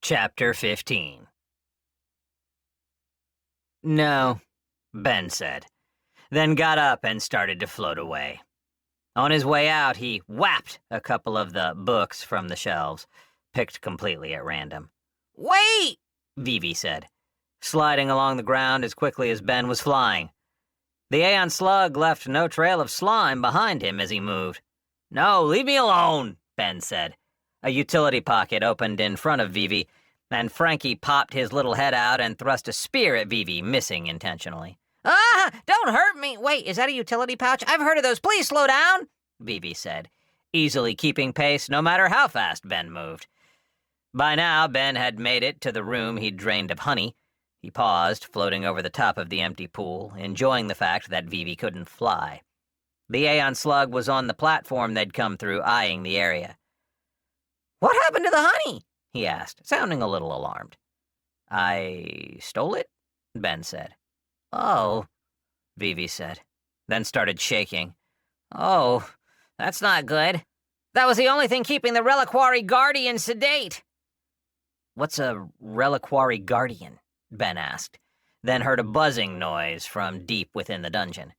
Chapter 15. No, Ben said, then got up and started to float away. On his way out, he whapped a couple of the books from the shelves, picked completely at random. "Wait!" Vivi said, sliding along the ground as quickly as Ben was flying. The Aeon slug left no trail of slime behind him as he moved. "No, leave me alone," Ben said. A utility pocket opened in front of Vivi, and Frankie popped his little head out and thrust a spear at Vivi, missing intentionally. "Ah, don't hurt me!" "Wait, is that a utility pouch? I've heard of those. Please slow down," Vivi said, easily keeping pace no matter how fast Ben moved. By now, Ben had made it to the room he'd drained of honey. He paused, floating over the top of the empty pool, enjoying the fact that Vivi couldn't fly. The Aeon slug was on the platform they'd come through, eyeing the area. "What happened to the honey?" he asked, sounding a little alarmed. "I stole it," Ben said. "Oh," Vivi said, then started shaking. "Oh, that's not good. That was the only thing keeping the reliquary guardian sedate." "What's a reliquary guardian?" Ben asked, then heard a buzzing noise from deep within the dungeon.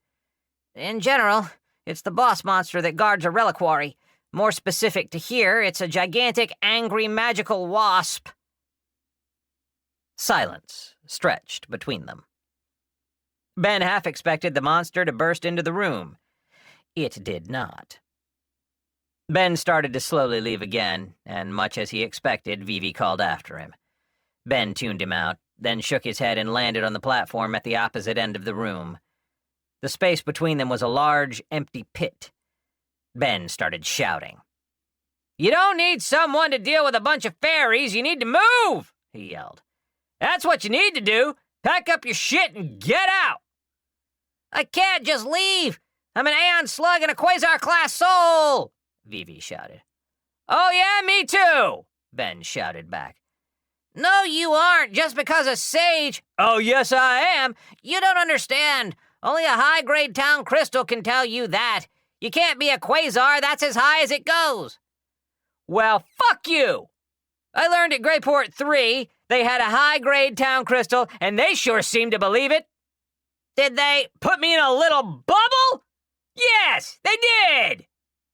"In general, it's the boss monster that guards a reliquary. More specific to here, it's a gigantic, angry, magical wasp." Silence stretched between them. Ben half expected the monster to burst into the room. It did not. Ben started to slowly leave again, and much as he expected, Vivi called after him. Ben tuned him out, then shook his head and landed on the platform at the opposite end of the room. The space between them was a large, empty pit. Ben started shouting. "You don't need someone to deal with a bunch of fairies, you need to move!" he yelled. "That's what you need to do! Pack up your shit and get out!" "I can't just leave! I'm an Aeon slug and a Quasar-class soul!" Vivi shouted. "Oh yeah, me too!" Ben shouted back. "No, you aren't, just because a sage—" "Oh yes, I am!" "You don't understand. Only a high-grade town crystal can tell you that. You can't be a Quasar, that's as high as it goes." "Well, fuck you! I learned at Greyport 3 they had a high-grade town crystal, and they sure seemed to believe it." "Did they put me in a little bubble?" "Yes, they did!"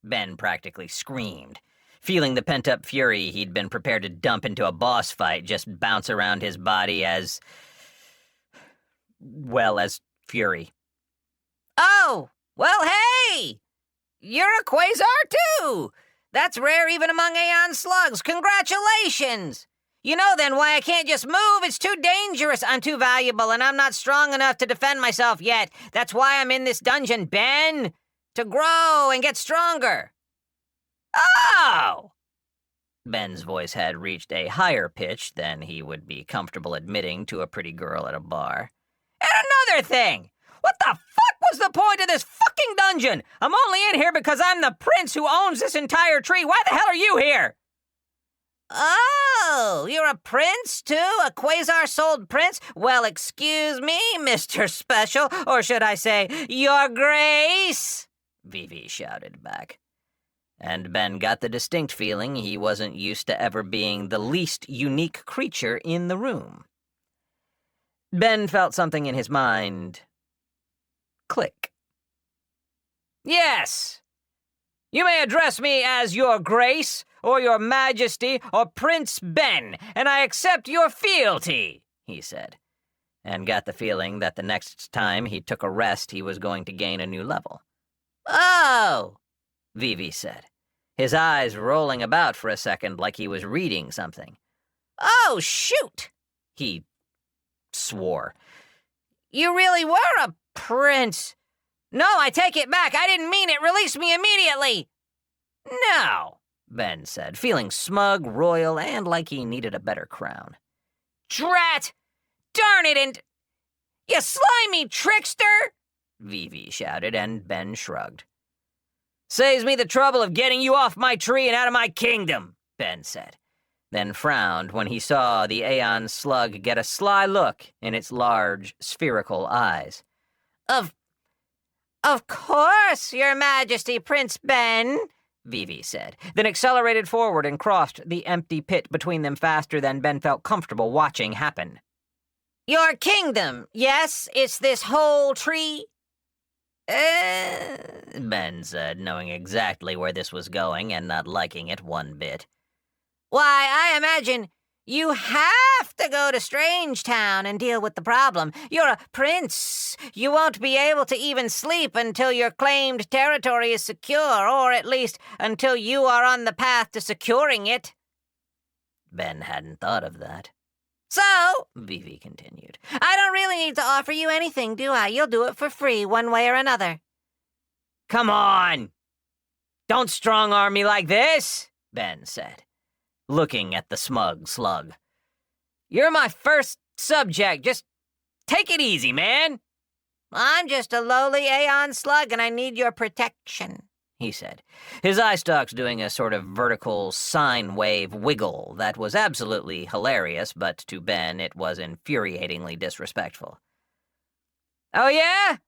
Ben practically screamed, feeling the pent-up fury he'd been prepared to dump into a boss fight just bounce around his body as fury. "Oh, well, hey! You're a Quasar, too! That's rare even among Aeon slugs. Congratulations! You know then why I can't just move. It's too dangerous. I'm too valuable, and I'm not strong enough to defend myself yet. That's why I'm in this dungeon, Ben. To grow and get stronger." "Oh!" Ben's voice had reached a higher pitch than he would be comfortable admitting to a pretty girl at a bar. "And another thing! What the fuck was the point of this fucking dungeon? I'm only in here because I'm the prince who owns this entire tree. Why the hell are you here?" "Oh, you're a prince, too? A Quasar-souled prince? Well, excuse me, Mr. Special, or should I say, Your Grace," Vivi shouted back. And Ben got the distinct feeling he wasn't used to ever being the least unique creature in the room. Ben felt something in his mind click. "Yes! You may address me as Your Grace, or Your Majesty, or Prince Ben, and I accept your fealty," he said, and got the feeling that the next time he took a rest he was going to gain a new level. "Oh," Vivi said, his eyes rolling about for a second like he was reading something. "Oh, shoot," he swore. "You really were a prince. No, I take it back. I didn't mean it. Release me immediately." "No," Ben said, feeling smug, royal, and like he needed a better crown. "Drat! Darn it, and... You slimy trickster!" Vivi shouted, and Ben shrugged. "Saves me the trouble of getting you off my tree and out of my kingdom," Ben said, then frowned when he saw the Aeon slug get a sly look in its large, spherical eyes. Of course, Your Majesty, Prince Ben," Vivi said, then accelerated forward and crossed the empty pit between them faster than Ben felt comfortable watching happen. "Your kingdom, yes? It's this whole tree?" Ben said, knowing exactly where this was going and not liking it one bit. "Why, I imagine you have to go to Strangetown and deal with the problem. You're a prince. You won't be able to even sleep until your claimed territory is secure, or at least until you are on the path to securing it." Ben hadn't thought of that. "So," Vivi continued, "I don't really need to offer you anything, do I? You'll do it for free, one way or another." "Come on! Don't strong-arm me like this," Ben said, looking at the smug slug. "You're my first subject. Just take it easy, man." "I'm just a lowly Aeon slug, and I need your protection," he said, his eye stalks doing a sort of vertical sine wave wiggle that was absolutely hilarious, but to Ben it was infuriatingly disrespectful. "Oh yeah?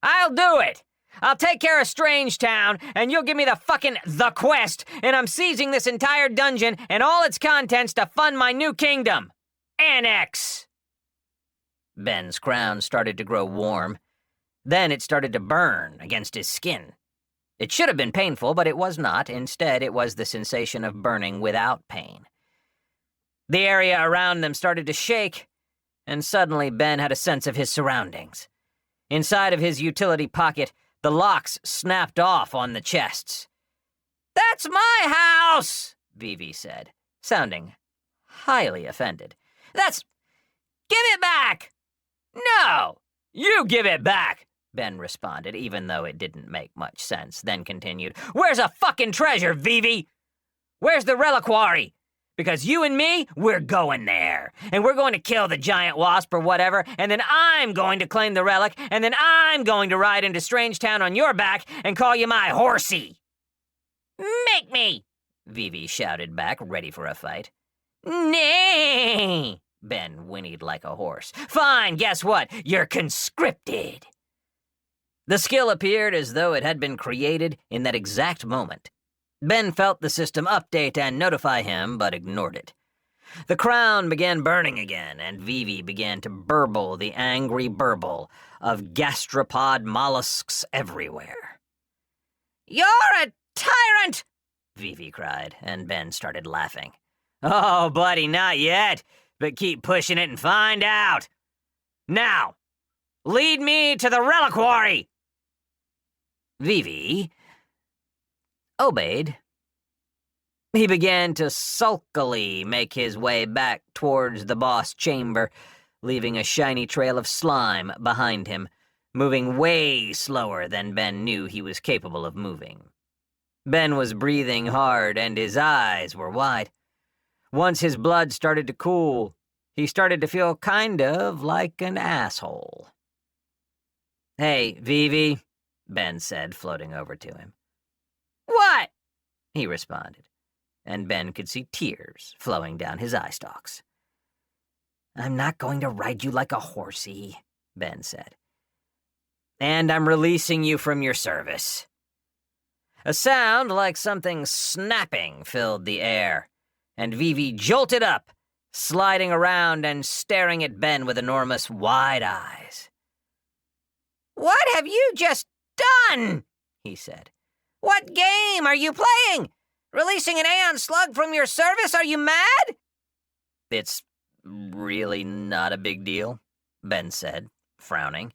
I'll do it! I'll take care of Strangetown, and you'll give me the quest, and I'm seizing this entire dungeon and all its contents to fund my new kingdom. Annex!" Ben's crown started to grow warm. Then it started to burn against his skin. It should have been painful, but it was not. Instead, it was the sensation of burning without pain. The area around them started to shake, and suddenly Ben had a sense of his surroundings. Inside of his utility pocket, the locks snapped off on the chests. "That's my house," Vivi said, sounding highly offended. Give it back!" "No, you give it back," Ben responded, even though it didn't make much sense, then continued, "Where's a fucking treasure, Vivi? Where's the reliquary? Because you and me, we're going there. And we're going to kill the giant wasp or whatever, and then I'm going to claim the relic, and then I'm going to ride into Strangetown on your back and call you my horsey." "Make me!" Vivi shouted back, ready for a fight. "Nay!" Ben whinnied like a horse. "Fine, guess what? You're conscripted." The skill appeared as though it had been created in that exact moment. Ben felt the system update and notify him, but ignored it. The crown began burning again, and Vivi began to burble the angry burble of gastropod mollusks everywhere. "You're a tyrant!" Vivi cried, and Ben started laughing. "Oh, buddy, not yet, but keep pushing it and find out. Now, lead me to the reliquary!" Vivi obeyed. He began to sulkily make his way back towards the boss chamber, leaving a shiny trail of slime behind him, moving way slower than Ben knew he was capable of moving. Ben was breathing hard, and his eyes were wide. Once his blood started to cool, he started to feel kind of like an asshole. "Hey, Vivi," Ben said, floating over to him. "What?" he responded, and Ben could see tears flowing down his eye stalks. "I'm not going to ride you like a horsey," Ben said. "And I'm releasing you from your service." A sound like something snapping filled the air, and Vivi jolted up, sliding around and staring at Ben with enormous wide eyes. "What have you just done?" he said. "What game are you playing? Releasing an Aeon slug from your service? Are you mad?" "It's really not a big deal," Ben said, frowning,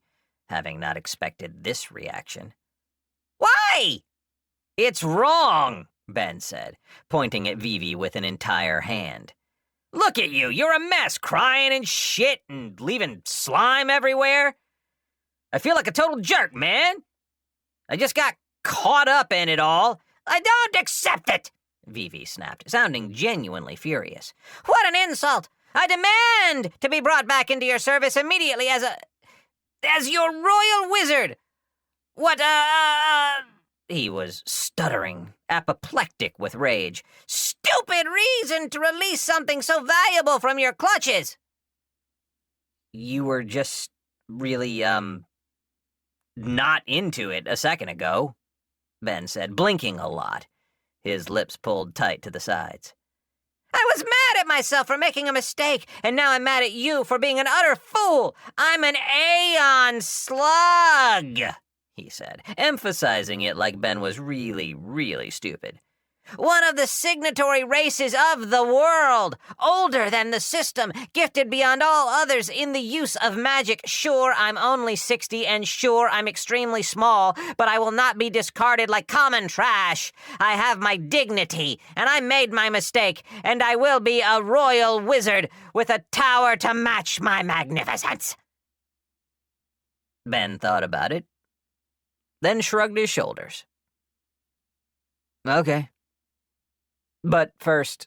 having not expected this reaction. "Why?" "It's wrong," Ben said, pointing at Vivi with an entire hand. "Look at you, you're a mess, crying and shit and leaving slime everywhere. I feel like a total jerk, man. I just got caught up in it all." "I don't accept it," Vivi snapped, sounding genuinely furious. "What an insult! I demand to be brought back into your service immediately as your royal wizard. What, He was stuttering, apoplectic with rage. "Stupid reason to release something so valuable from your clutches." "You were just really, not into it a second ago," Ben said, blinking a lot, his lips pulled tight to the sides. I was mad at myself for making a mistake, and now I'm mad at you for being an utter fool. I'm an Aeon slug, he said, emphasizing it like Ben was really, really stupid. One of the signatory races of the world, older than the system, gifted beyond all others in the use of magic. Sure, I'm only 60, and sure, I'm extremely small, but I will not be discarded like common trash. I have my dignity, and I made my mistake, and I will be a royal wizard with a tower to match my magnificence. Ben thought about it, then shrugged his shoulders. Okay. But first,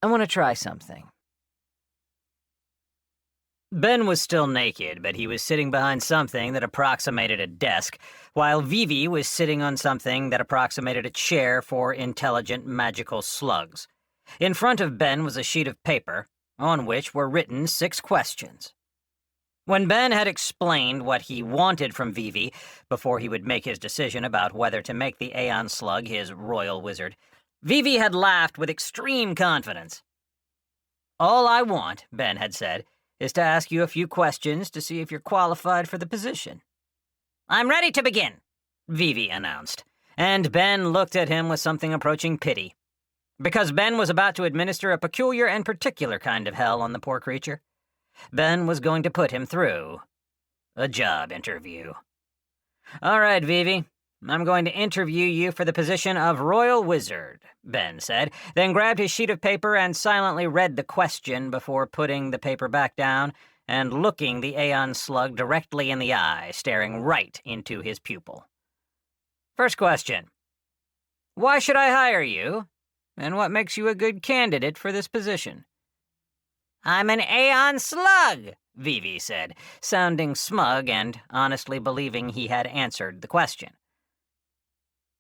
I want to try something. Ben was still naked, but he was sitting behind something that approximated a desk, while Vivi was sitting on something that approximated a chair for intelligent magical slugs. In front of Ben was a sheet of paper, on which were written 6 questions. When Ben had explained what he wanted from Vivi before he would make his decision about whether to make the Aeon Slug his royal wizard, Vivi had laughed with extreme confidence. All I want, Ben had said, is to ask you a few questions to see if you're qualified for the position. I'm ready to begin, Vivi announced, and Ben looked at him with something approaching pity, because Ben was about to administer a peculiar and particular kind of hell on the poor creature. Ben was going to put him through a job interview. All right, Vivi, I'm going to interview you for the position of Royal Wizard, Ben said, then grabbed his sheet of paper and silently read the question before putting the paper back down and looking the Aeon Slug directly in the eye, staring right into his pupil. First question. Why should I hire you, and what makes you a good candidate for this position? I'm an Aeon Slug, Vivi said, sounding smug and honestly believing he had answered the question.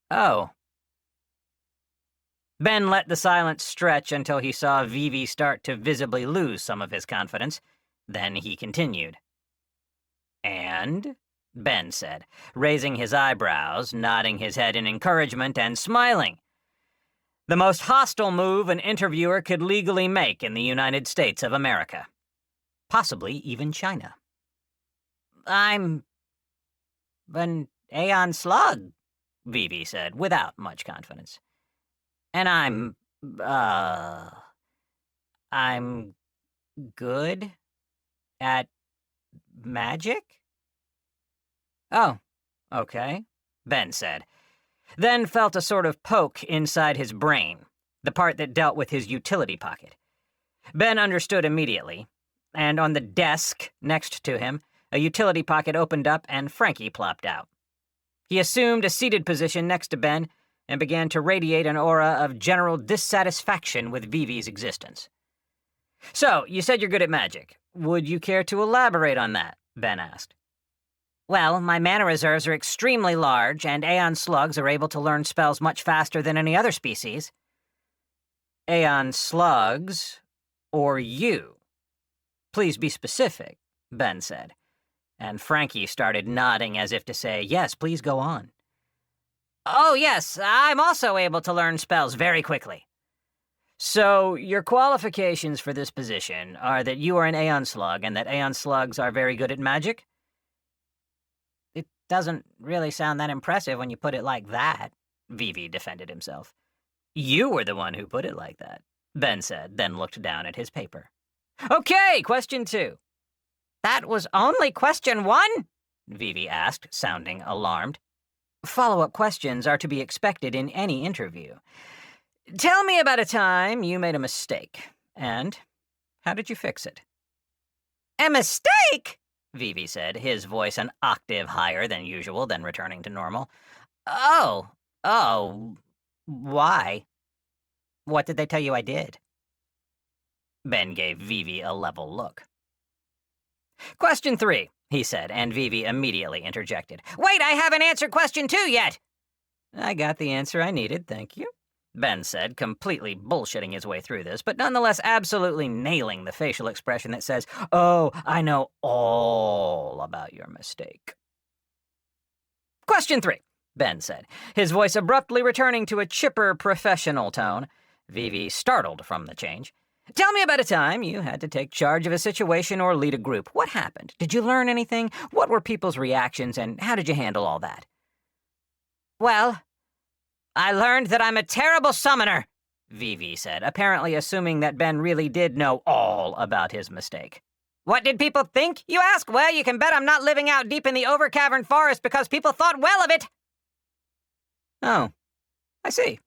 Oh. Ben let the silence stretch until he saw Vivi start to visibly lose some of his confidence. Then he continued. And? Ben said, raising his eyebrows, nodding his head in encouragement, and smiling. The most hostile move an interviewer could legally make in the United States of America. Possibly even China. I'm an Aeon Slug, Vivi said, without much confidence. And I'm good at magic? Oh, okay, Ben said, then felt a sort of poke inside his brain, the part that dealt with his utility pocket. Ben understood immediately, and on the desk next to him, a utility pocket opened up and Frankie plopped out. He assumed a seated position next to Ben and began to radiate an aura of general dissatisfaction with Vivi's existence. So, you said you're good at magic. Would you care to elaborate on that? Ben asked. Well, my mana reserves are extremely large, and Aeon Slugs are able to learn spells much faster than any other species. Aeon Slugs, or you? Please be specific, Ben said, and Frankie started nodding as if to say, yes, please go on. Oh, yes, I'm also able to learn spells very quickly. So, your qualifications for this position are that you are an Aeon Slug and that Aeon Slugs are very good at magic? It doesn't really sound that impressive when you put it like that, Vivi defended himself. You were the one who put it like that, Ben said, then looked down at his paper. Okay, question 2. That was only question 1? Vivi asked, sounding alarmed. Follow-up questions are to be expected in any interview. Tell me about a time you made a mistake, and how did you fix it? A mistake? Vivi said, his voice an octave higher than usual, then returning to normal. Oh, why? What did they tell you I did? Ben gave Vivi a level look. Question 3, he said, and Vivi immediately interjected. Wait, I haven't answered question 2 yet! I got the answer I needed, thank you, Ben said, completely bullshitting his way through this, but nonetheless absolutely nailing the facial expression that says, oh, I know all about your mistake. Question 3. Ben said, his voice abruptly returning to a chipper professional tone. Vivi startled from the change. Tell me about a time you had to take charge of a situation or lead a group. What happened? Did you learn anything? What were people's reactions, and how did you handle all that? Well, I learned that I'm a terrible summoner, Vivi said, apparently assuming that Ben really did know all about his mistake. What did people think, you ask? Well, you can bet I'm not living out deep in the over-cavern forest because people thought well of it. Oh, I see,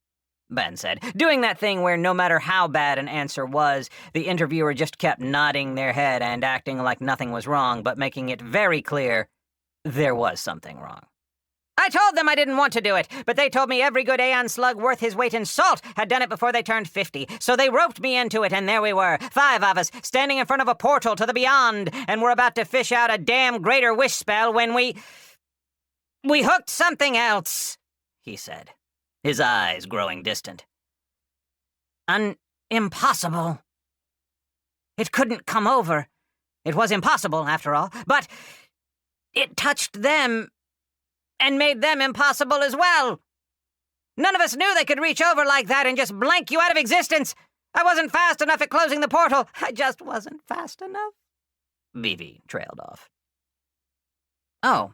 Ben said, doing that thing where no matter how bad an answer was, the interviewer just kept nodding their head and acting like nothing was wrong, but making it very clear there was something wrong. I told them I didn't want to do it, but they told me every good Aeon slug worth his weight in salt had done it before they turned 50, so they roped me into it, and there we were, 5 of us, standing in front of a portal to the beyond, and we're about to fish out a damn greater wish spell when we hooked something else, he said, his eyes growing distant. Impossible. It couldn't come over. It was impossible, after all, but it touched them and made them impossible as well. None of us knew they could reach over like that and just blank you out of existence. I wasn't fast enough at closing the portal. I just wasn't fast enough. Vivi trailed off. Oh,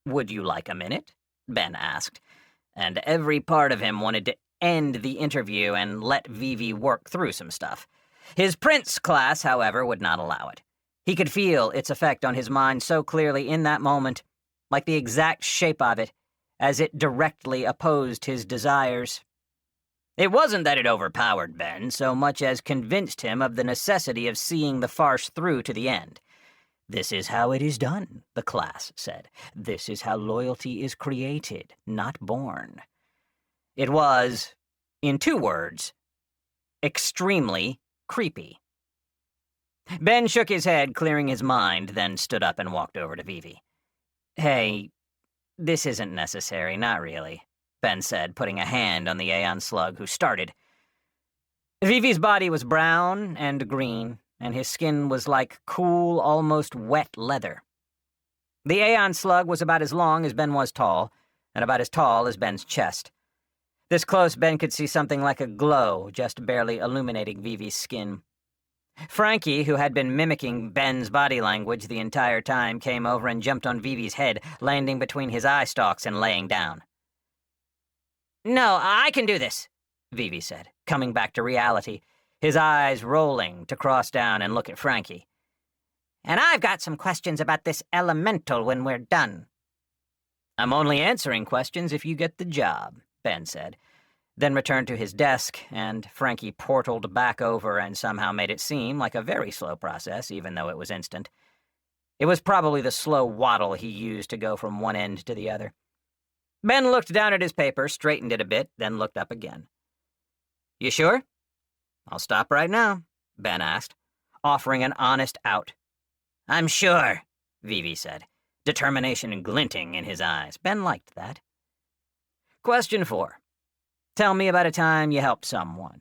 would you like a minute? Ben asked, and every part of him wanted to end the interview and let Vivi work through some stuff. His Prince class, however, would not allow it. He could feel its effect on his mind so clearly in that moment, like the exact shape of it, as it directly opposed his desires. It wasn't that it overpowered Ben so much as convinced him of the necessity of seeing the farce through to the end. This is how it is done, the class said. This is how loyalty is created, not born. It was, in 2 words, extremely creepy. Ben shook his head, clearing his mind, then stood up and walked over to Vivi. Hey, this isn't necessary, not really, Ben said, putting a hand on the Aeon slug who started. Vivi's body was brown and green, and his skin was like cool, almost wet leather. The Aeon slug was about as long as Ben was tall, and about as tall as Ben's chest. This close, Ben could see something like a glow just barely illuminating Vivi's skin. Frankie, who had been mimicking Ben's body language the entire time, came over and jumped on Vivi's head, landing between his eye stalks and laying down. No, I can do this, Vivi said, coming back to reality, his eyes rolling to cross down and look at Frankie. And I've got some questions about this elemental when we're done. I'm only answering questions if you get the job, Ben said, then returned to his desk, and Frankie portaled back over and somehow made it seem like a very slow process, even though it was instant. It was probably the slow waddle he used to go from one end to the other. Ben looked down at his paper, straightened it a bit, then looked up again. You sure? I'll stop right now, Ben asked, offering an honest out. I'm sure, Vivi said, determination glinting in his eyes. Ben liked that. Question 4. Tell me about a time you helped someone.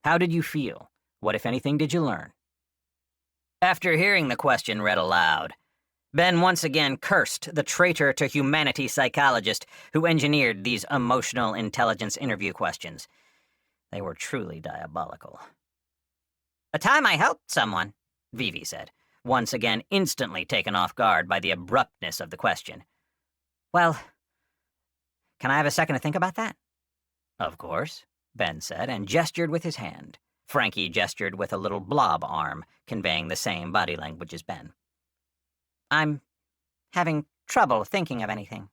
How did you feel? What, if anything, did you learn? After hearing the question read aloud, Ben once again cursed the traitor to humanity psychologist who engineered these emotional intelligence interview questions. They were truly diabolical. A time I helped someone, Vivi said, once again instantly taken off guard by the abruptness of the question. Well, can I have a second to think about that? Of course, Ben said, and gestured with his hand. Frankie gestured with a little blob arm, conveying the same body language as Ben. I'm having trouble thinking of anything,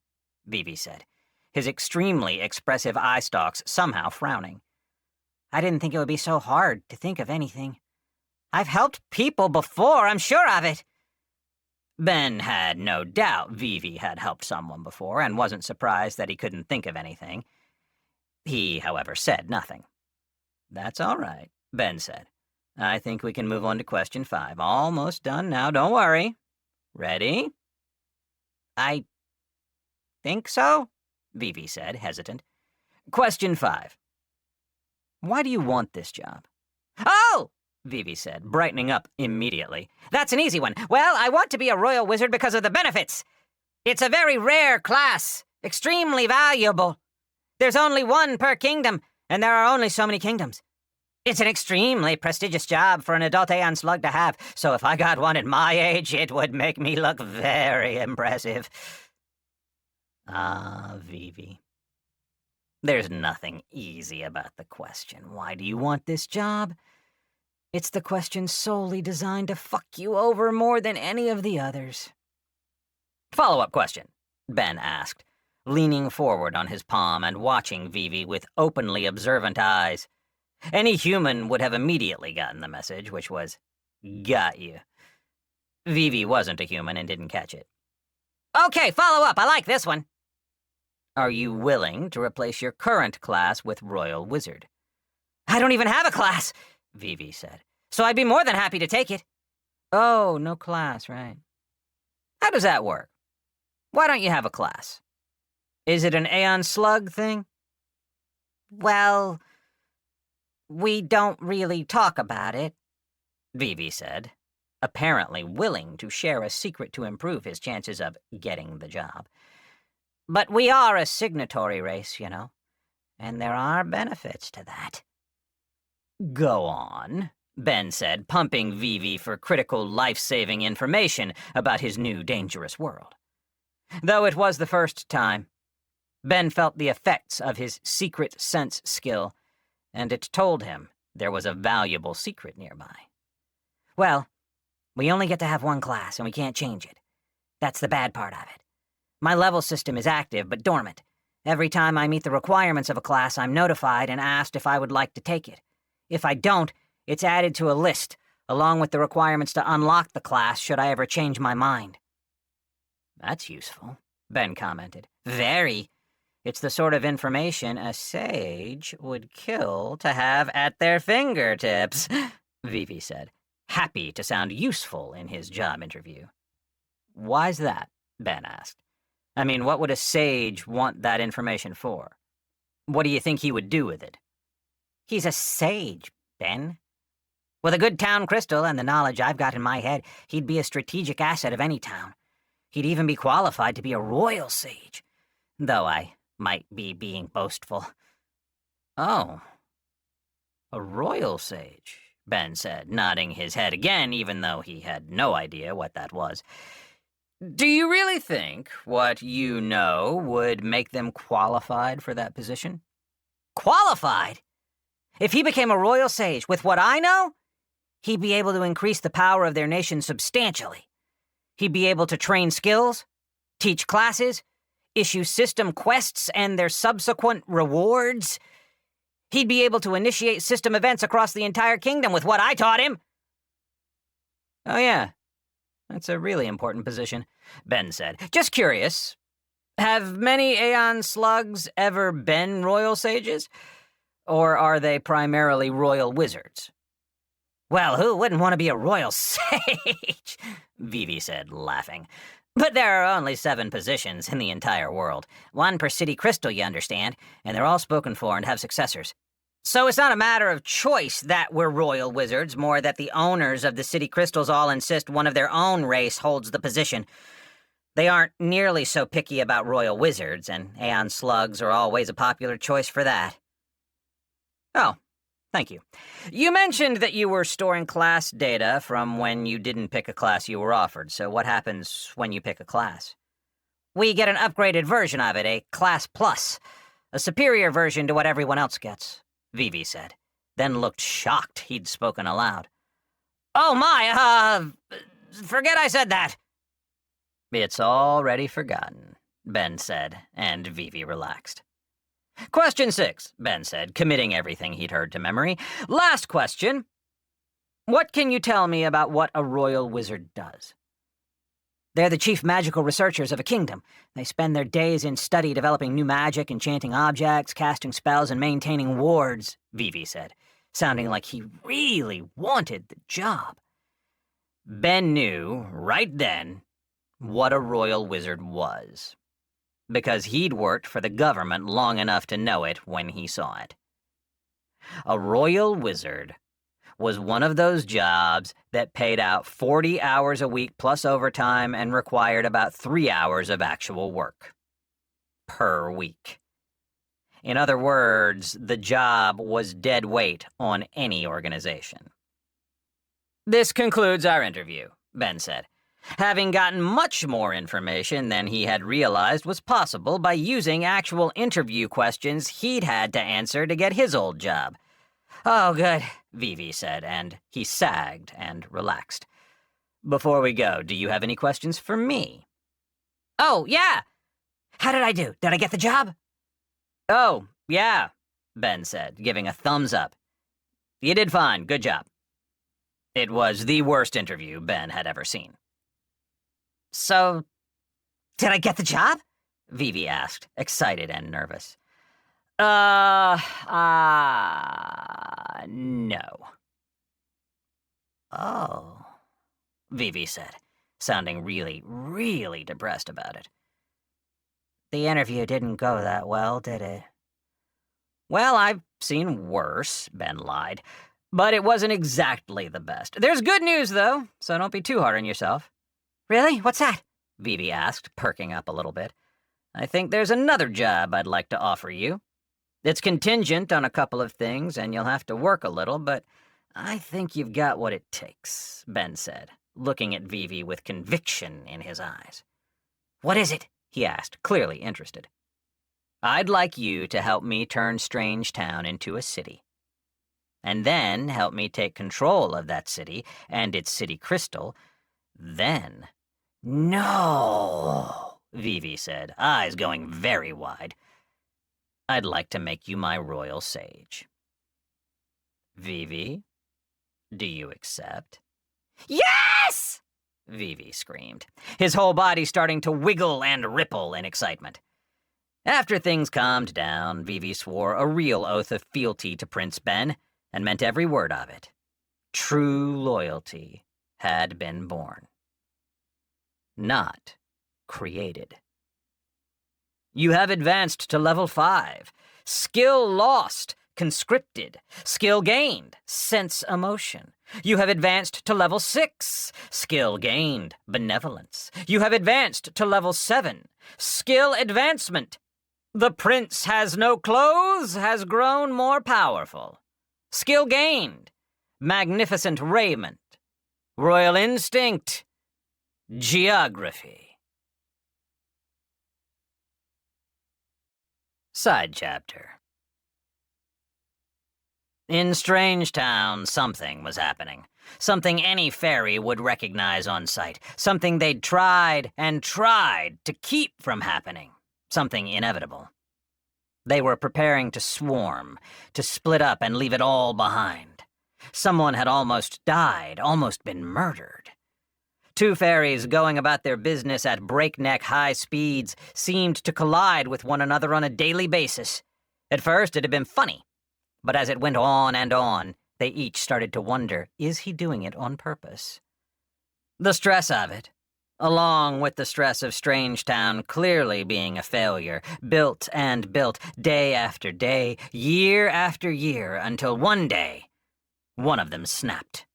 Vivi said, his extremely expressive eye stalks somehow frowning. I didn't think it would be so hard to think of anything. I've helped people before, I'm sure of it. Ben had no doubt Vivi had helped someone before and wasn't surprised that he couldn't think of anything. He, however, said nothing. That's all right, Ben said. I think we can move on to question 5. Almost done now, don't worry. Ready? I think so, Vivi said, hesitant. Question 5. Why do you want this job? Oh! Vivi said, brightening up immediately. That's an easy one. Well, I want to be a royal wizard because of the benefits. It's a very rare class. Extremely valuable. There's only one per kingdom, and there are only so many kingdoms. It's an extremely prestigious job for an adult Aeon slug to have, so if I got one at my age, it would make me look very impressive. Ah, Vivi. There's nothing easy about the question, why do you want this job? It's the question solely designed to fuck you over more than any of the others. Follow-up question, Ben asked, leaning forward on his palm and watching Vivi with openly observant eyes. Any human would have immediately gotten the message, which was, got you. Vivi wasn't a human and didn't catch it. Okay, follow up. I like this one. Are you willing to replace your current class with Royal Wizard? I don't even have a class, Vivi said. So I'd be more than happy to take it. Oh, no class, right. How does that work? Why don't you have a class? Is it an Aeon Slug thing? Well, we don't really talk about it, Vivi said, apparently willing to share a secret to improve his chances of getting the job. But we are a signatory race, you know, and there are benefits to that. Go on, Ben said, pumping Vivi for critical life-saving information about his new dangerous world. Though it was the first time, Ben felt the effects of his secret sense skill, and it told him there was a valuable secret nearby. Well, we only get to have one class, and we can't change it. That's the bad part of it. My level system is active, but dormant. Every time I meet the requirements of a class, I'm notified and asked if I would like to take it. If I don't, it's added to a list, along with the requirements to unlock the class should I ever change my mind. That's useful, Ben commented. Very. It's the sort of information a sage would kill to have at their fingertips, Vivi said, happy to sound useful in his job interview. Why's that? Ben asked. I mean, what would a sage want that information for? What do you think he would do with it? He's a sage, Ben. With a good town crystal and the knowledge I've got in my head, he'd be a strategic asset of any town. He'd even be qualified to be a royal sage, though I might be being boastful. Oh, a royal sage, Ben said, nodding his head again, even though he had no idea what that was. Do you really think what you know would make them qualified for that position? Qualified? If he became a royal sage with what I know, he'd be able to increase the power of their nation substantially. He'd be able to train skills, teach classes, issue system quests and their subsequent rewards. He'd be able to initiate system events across the entire kingdom with what I taught him. Oh yeah, that's a really important position, Ben said. Just curious, have many Aeon slugs ever been royal sages? Or are they primarily royal wizards? Well, who wouldn't want to be a royal sage? Vivi said, laughing. But there are only 7 positions in the entire world. 1 per city crystal, you understand, and they're all spoken for and have successors. So it's not a matter of choice that we're royal wizards, more that the owners of the city crystals all insist one of their own race holds the position. They aren't nearly so picky about royal wizards, and Aeon slugs are always a popular choice for that. Oh, thank you. You mentioned that you were storing class data from when you didn't pick a class you were offered, so what happens when you pick a class? We get an upgraded version of it, a Class Plus. A superior version to what everyone else gets, Vivi said, then looked shocked he'd spoken aloud. Oh my, forget I said that. It's already forgotten, Ben said, and Vivi relaxed. Question 6, Ben said, committing everything he'd heard to memory. Last question. What can you tell me about what a royal wizard does? They're the chief magical researchers of a kingdom. They spend their days in study developing new magic, enchanting objects, casting spells, and maintaining wards, Vivi said, sounding like he really wanted the job. Ben knew, right then, what a royal wizard was, because he'd worked for the government long enough to know it when he saw it. A royal wizard was one of those jobs that paid out 40 hours a week plus overtime and required about 3 hours of actual work. per week. In other words, the job was dead weight on any organization. "This concludes our interview," Ben said, having gotten much more information than he had realized was possible by using actual interview questions he'd had to answer to get his old job. "Oh, good," Vivi said, and he sagged and relaxed. "Before we go, do you have any questions for me?" "Oh, yeah. How did I do? Did I get the job?" "Oh, yeah," Ben said, giving a thumbs up. "You did fine. Good job." It was the worst interview Ben had ever seen. "So, did I get the job?" Vivi asked, excited and nervous. No. "Oh," Vivi said, sounding really, really depressed about it. "The interview didn't go that well, did it?" "Well, I've seen worse," Ben lied, "but it wasn't exactly the best. There's good news, though, so don't be too hard on yourself." "Really? What's that?" Vivi asked, perking up a little bit. "I think there's another job I'd like to offer you. It's contingent on a couple of things, and you'll have to work a little, but I think you've got what it takes," Ben said, looking at Vivi with conviction in his eyes. "What is it?" he asked, clearly interested. "I'd like you to help me turn Strange Town into a city. And then help me take control of that city and its city crystal. Then—" "No," Vivi said, eyes going very wide. "I'd like to make you my royal sage." "Vivi, do you accept?" "Yes!" Vivi screamed, his whole body starting to wiggle and ripple in excitement. After things calmed down, Vivi swore a real oath of fealty to Prince Ben, and meant every word of it. True loyalty had been born. Not created. "You have advanced to level 5. Skill lost, conscripted. Skill gained, sense emotion. You have advanced to level 6. Skill gained, benevolence. You have advanced to level 7. Skill advancement. The prince has no clothes, has grown more powerful. Skill gained, magnificent raiment. Royal instinct, geography." Side chapter. In Strange Town, something was happening. Something any fairy would recognize on sight. Something they'd tried and tried to keep from happening. Something inevitable. They were preparing to swarm, to split up and leave it all behind. Someone had almost died, almost been murdered. Two fairies going about their business at breakneck high speeds seemed to collide with one another on a daily basis. At first it had been funny, but as it went on and on, they each started to wonder, is he doing it on purpose? The stress of it, along with the stress of Strange Town clearly being a failure, built and built, day after day, year after year, until one day, one of them snapped.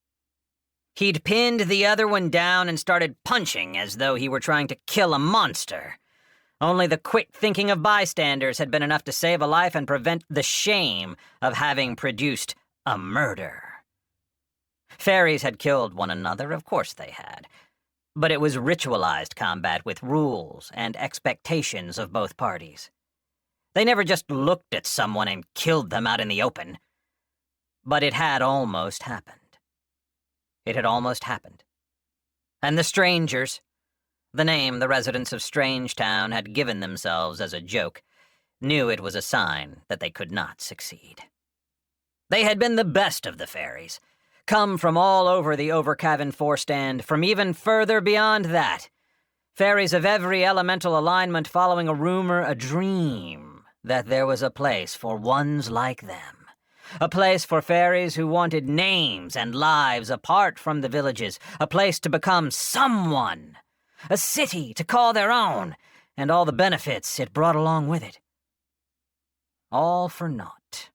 He'd pinned the other one down and started punching as though he were trying to kill a monster. Only the quick thinking of bystanders had been enough to save a life and prevent the shame of having produced a murder. Fairies had killed one another, of course they had. But it was ritualized combat with rules and expectations of both parties. They never just looked at someone and killed them out in the open. But it had almost happened. It had almost happened. And the strangers, the name the residents of Strange Town had given themselves as a joke, knew it was a sign that they could not succeed. They had been the best of the fairies, come from all over the Overcavan Forestand, from even further beyond that. Fairies of every elemental alignment following a rumor, a dream, that there was a place for ones like them. A place for fairies who wanted names and lives apart from the villages, a place to become someone, a city to call their own, and all the benefits it brought along with it. All for naught.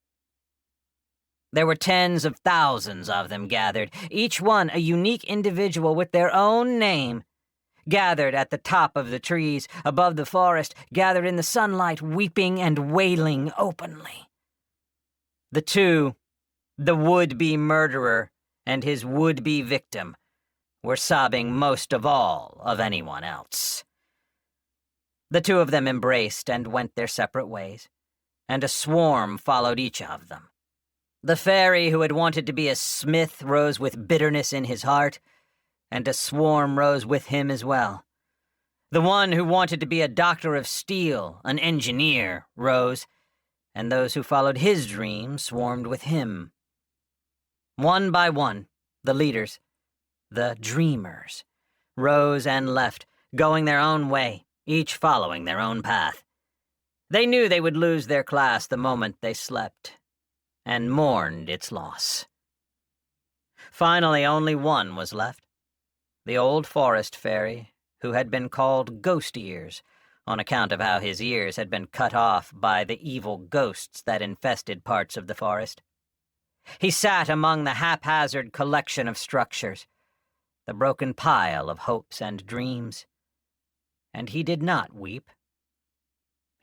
There were tens of thousands of them gathered, each one a unique individual with their own name, gathered at the top of the trees, above the forest, gathered in the sunlight, weeping and wailing openly. The two, the would-be murderer and his would-be victim, were sobbing most of all of anyone else. The two of them embraced and went their separate ways, and a swarm followed each of them. The fairy who had wanted to be a smith rose with bitterness in his heart, and a swarm rose with him as well. The one who wanted to be a doctor of steel, an engineer, rose, and those who followed his dream swarmed with him. One by one, the leaders, the dreamers, rose and left, going their own way, each following their own path. They knew they would lose their class the moment they slept, and mourned its loss. Finally, only one was left, the old forest fairy, who had been called Ghost Ears, on account of how his ears had been cut off by the evil ghosts that infested parts of the forest. He sat among the haphazard collection of structures, the broken pile of hopes and dreams, and he did not weep.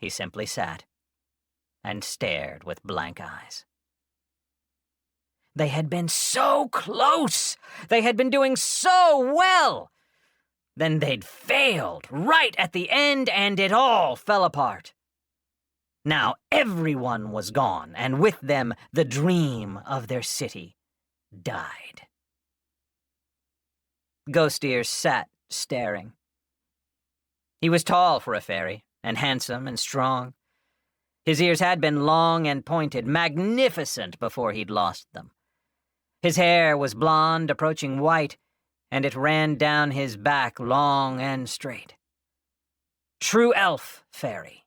He simply sat and stared with blank eyes. They had been so close! They had been doing so well! Then they'd failed right at the end, and it all fell apart. Now everyone was gone, and with them the dream of their city died. Ghost Ears sat staring. He was tall for a fairy, and handsome and strong. His ears had been long and pointed, magnificent before he'd lost them. His hair was blonde, approaching white, and it ran down his back long and straight. True elf fairy.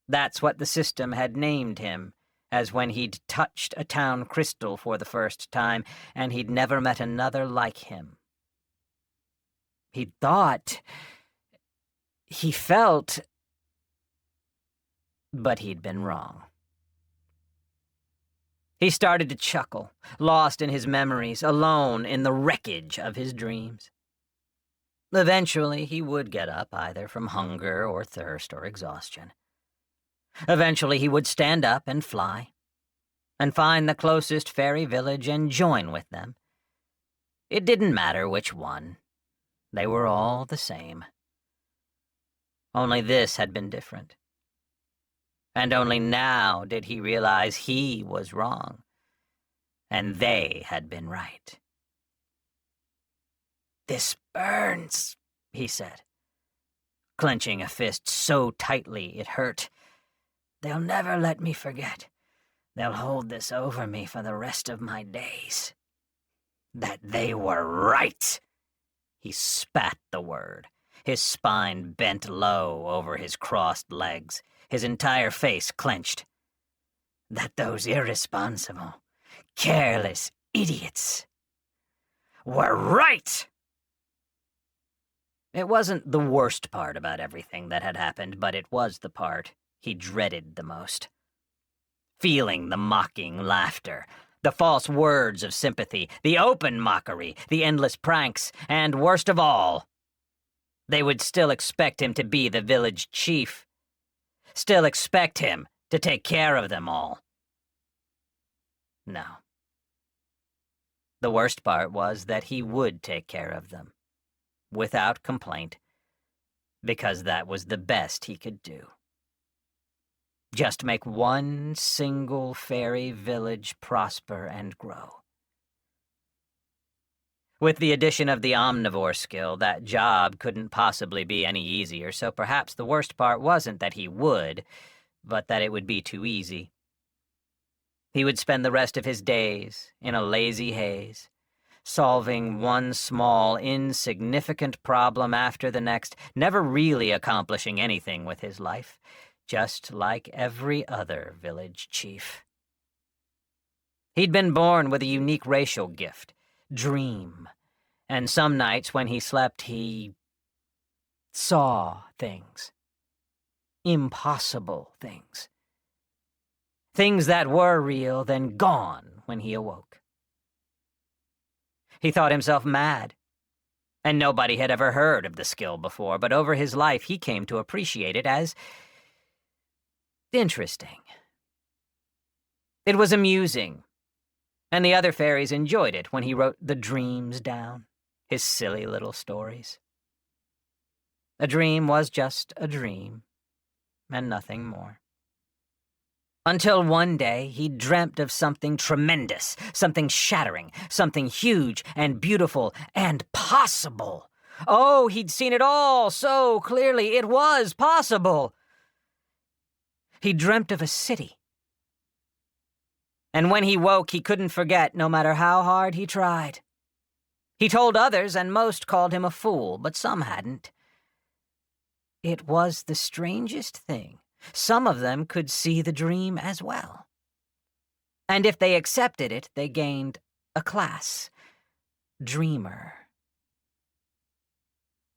That's what the system had named him, as when he'd touched a town crystal for the first time, and he'd never met another like him. He'd thought, he felt, but he'd been wrong. He started to chuckle, lost in his memories, alone in the wreckage of his dreams. Eventually, he would get up, either from hunger or thirst or exhaustion. Eventually, he would stand up and fly, and find the closest fairy village and join with them. It didn't matter which one. They were all the same. Only this had been different. And only now did he realize he was wrong, and they had been right. "This burns," he said, clenching a fist so tightly it hurt. "They'll never let me forget. They'll hold this over me for the rest of my days." That they were right! He spat the word, his spine bent low over his crossed legs, his entire face clenched. That those irresponsible, careless idiots were right! It wasn't the worst part about everything that had happened, but it was the part he dreaded the most. Feeling the mocking laughter, the false words of sympathy, the open mockery, the endless pranks, and worst of all, they would still expect him to be the village chief. Still expect him to take care of them all. No. The worst part was that he would take care of them, without complaint, because that was the best he could do. Just make one single fairy village prosper and grow. With the addition of the omnivore skill, that job couldn't possibly be any easier, so perhaps the worst part wasn't that he would, but that it would be too easy. He would spend the rest of his days in a lazy haze, solving one small, insignificant problem after the next, never really accomplishing anything with his life, just like every other village chief. He'd been born with a unique racial gift, dream, and some nights when he slept, he saw things. Impossible things. Things that were real, then gone when he awoke. He thought himself mad. And nobody had ever heard of the skill before, but over his life he came to appreciate it as interesting. It was amusing, and the other fairies enjoyed it when he wrote the dreams down, his silly little stories. A dream was just a dream, and nothing more. Until one day he dreamt of something tremendous, something shattering, something huge and beautiful and possible. Oh, he'd seen it all so clearly. It was possible. He dreamt of a city. And when he woke, he couldn't forget, no matter how hard he tried. He told others, and most called him a fool, but some hadn't. It was the strangest thing. Some of them could see the dream as well. And if they accepted it, they gained a class. Dreamer.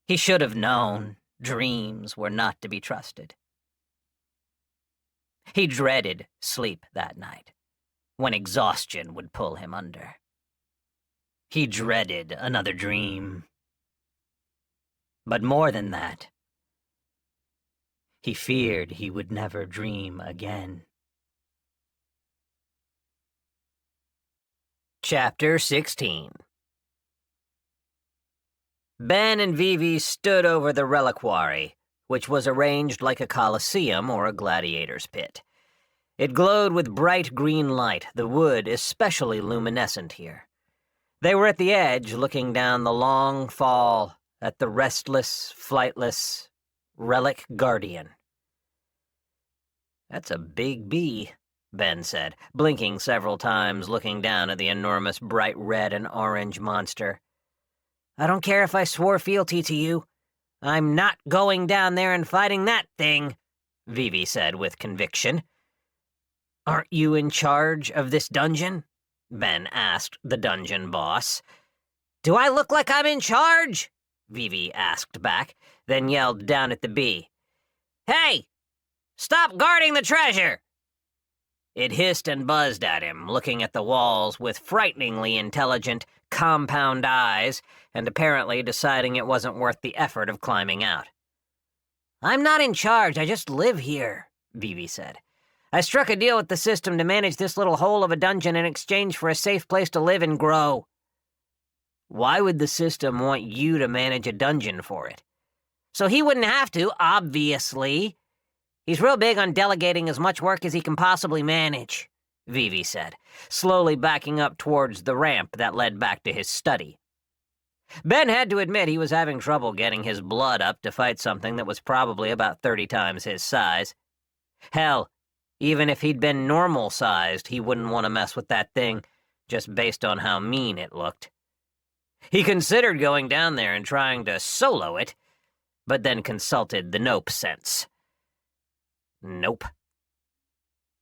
He should have known dreams were not to be trusted. He dreaded sleep that night, when exhaustion would pull him under. He dreaded another dream. But more than that, he feared he would never dream again. Chapter 16. Ben and Vivi stood over the reliquary, which was arranged like a coliseum or a gladiator's pit. It glowed with bright green light, the wood especially luminescent here. They were at the edge, looking down the long fall at the restless, flightless relic guardian. "That's a big bee," Ben said, blinking several times, looking down at the enormous bright red and orange monster. "I don't care if I swore fealty to you. I'm not going down there and fighting that thing," Vivi said with conviction. "Aren't you in charge of this dungeon?" Ben asked the dungeon boss. "Do I look like I'm in charge?" Vivi asked back, then yelled down at the bee. "Hey! Stop guarding the treasure!" It hissed and buzzed at him, looking at the walls with frighteningly intelligent, compound eyes, and apparently deciding it wasn't worth the effort of climbing out. "I'm not in charge, I just live here," Vivi said. "I struck a deal with the system to manage this little hole of a dungeon in exchange for a safe place to live and grow." "Why would the system want you to manage a dungeon for it?" "So he wouldn't have to, obviously. He's real big on delegating as much work as he can possibly manage," Vivi said, slowly backing up towards the ramp that led back to his study. Ben had to admit he was having trouble getting his blood up to fight something that was probably about 30 times his size. Hell, even if he'd been normal-sized, he wouldn't want to mess with that thing, just based on how mean it looked. He considered going down there and trying to solo it, but then consulted the nope sense. Nope.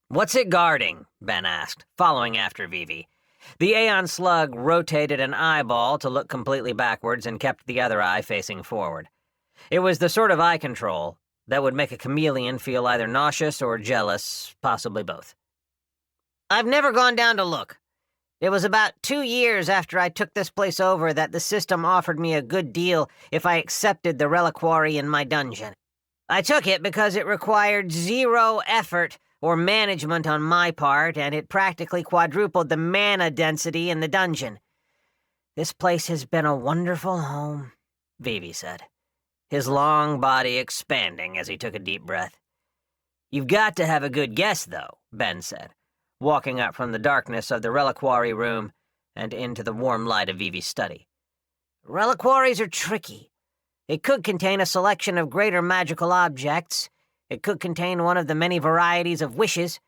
"What's it guarding?" Ben asked, following after Vivi. The Aeon slug rotated an eyeball to look completely backwards and kept the other eye facing forward. It was the sort of eye control that would make a chameleon feel either nauseous or jealous, possibly both. "I've never gone down to look. It was about 2 years after I took this place over that the system offered me a good deal if I accepted the reliquary in my dungeon. I took it because it required 0 effort or management on my part, and it practically quadrupled the mana density in the dungeon. This place has been a wonderful home," Vivi said, his long body expanding as he took a deep breath. "You've got to have a good guess, though," Ben said, walking up from the darkness of the reliquary room and into the warm light of Vivi's study. "Reliquaries are tricky. It could contain a selection of greater magical objects. It could contain one of the many varieties of wishes.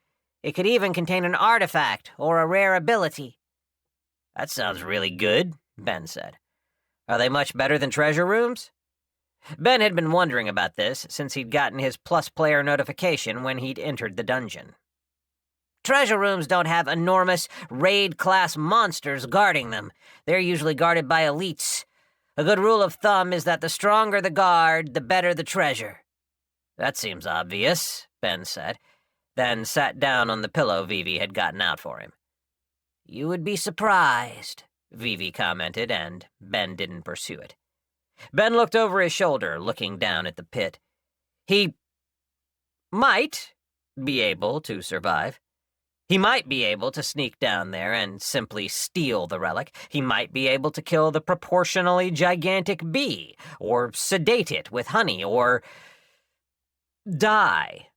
It could even contain an artifact or a rare ability." "That sounds really good," Ben said. "Are they much better than treasure rooms?" Ben had been wondering about this since he'd gotten his Plus player notification when he'd entered the dungeon. "Treasure rooms don't have enormous, raid-class monsters guarding them. They're usually guarded by elites. A good rule of thumb is that the stronger the guard, the better the treasure." "That seems obvious," Ben said, then sat down on the pillow Vivi had gotten out for him. "You would be surprised," Vivi commented, and Ben didn't pursue it. Ben looked over his shoulder, looking down at the pit. He might be able to survive. He might be able to sneak down there and simply steal the relic. He might be able to kill the proportionally gigantic bee, or sedate it with honey, or die.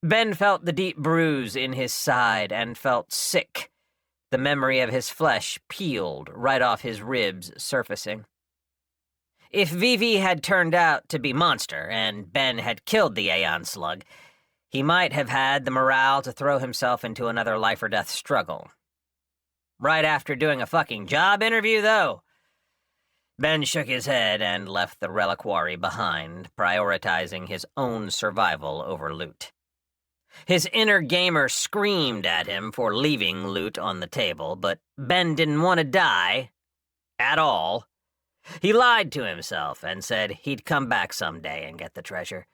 Ben felt the deep bruise in his side and felt sick. The memory of his flesh peeled right off his ribs, surfacing. If Vivi had turned out to be monster and Ben had killed the Aeon slug, he might have had the morale to throw himself into another life-or-death struggle. Right after doing a fucking job interview, though? Ben shook his head and left the reliquary behind, prioritizing his own survival over loot. His inner gamer screamed at him for leaving loot on the table, but Ben didn't want to die. At all. He lied to himself and said he'd come back someday and get the treasure.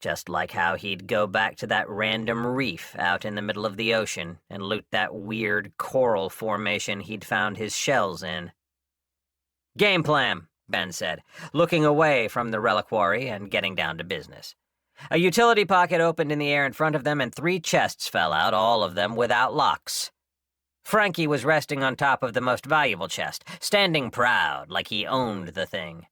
Just like how he'd go back to that random reef out in the middle of the ocean and loot that weird coral formation he'd found his shells in. Game plan, Ben said, looking away from the reliquary and getting down to business. A utility pocket opened in the air in front of them and 3 chests fell out, all of them without locks. Frankie was resting on top of the most valuable chest, standing proud like he owned the thing.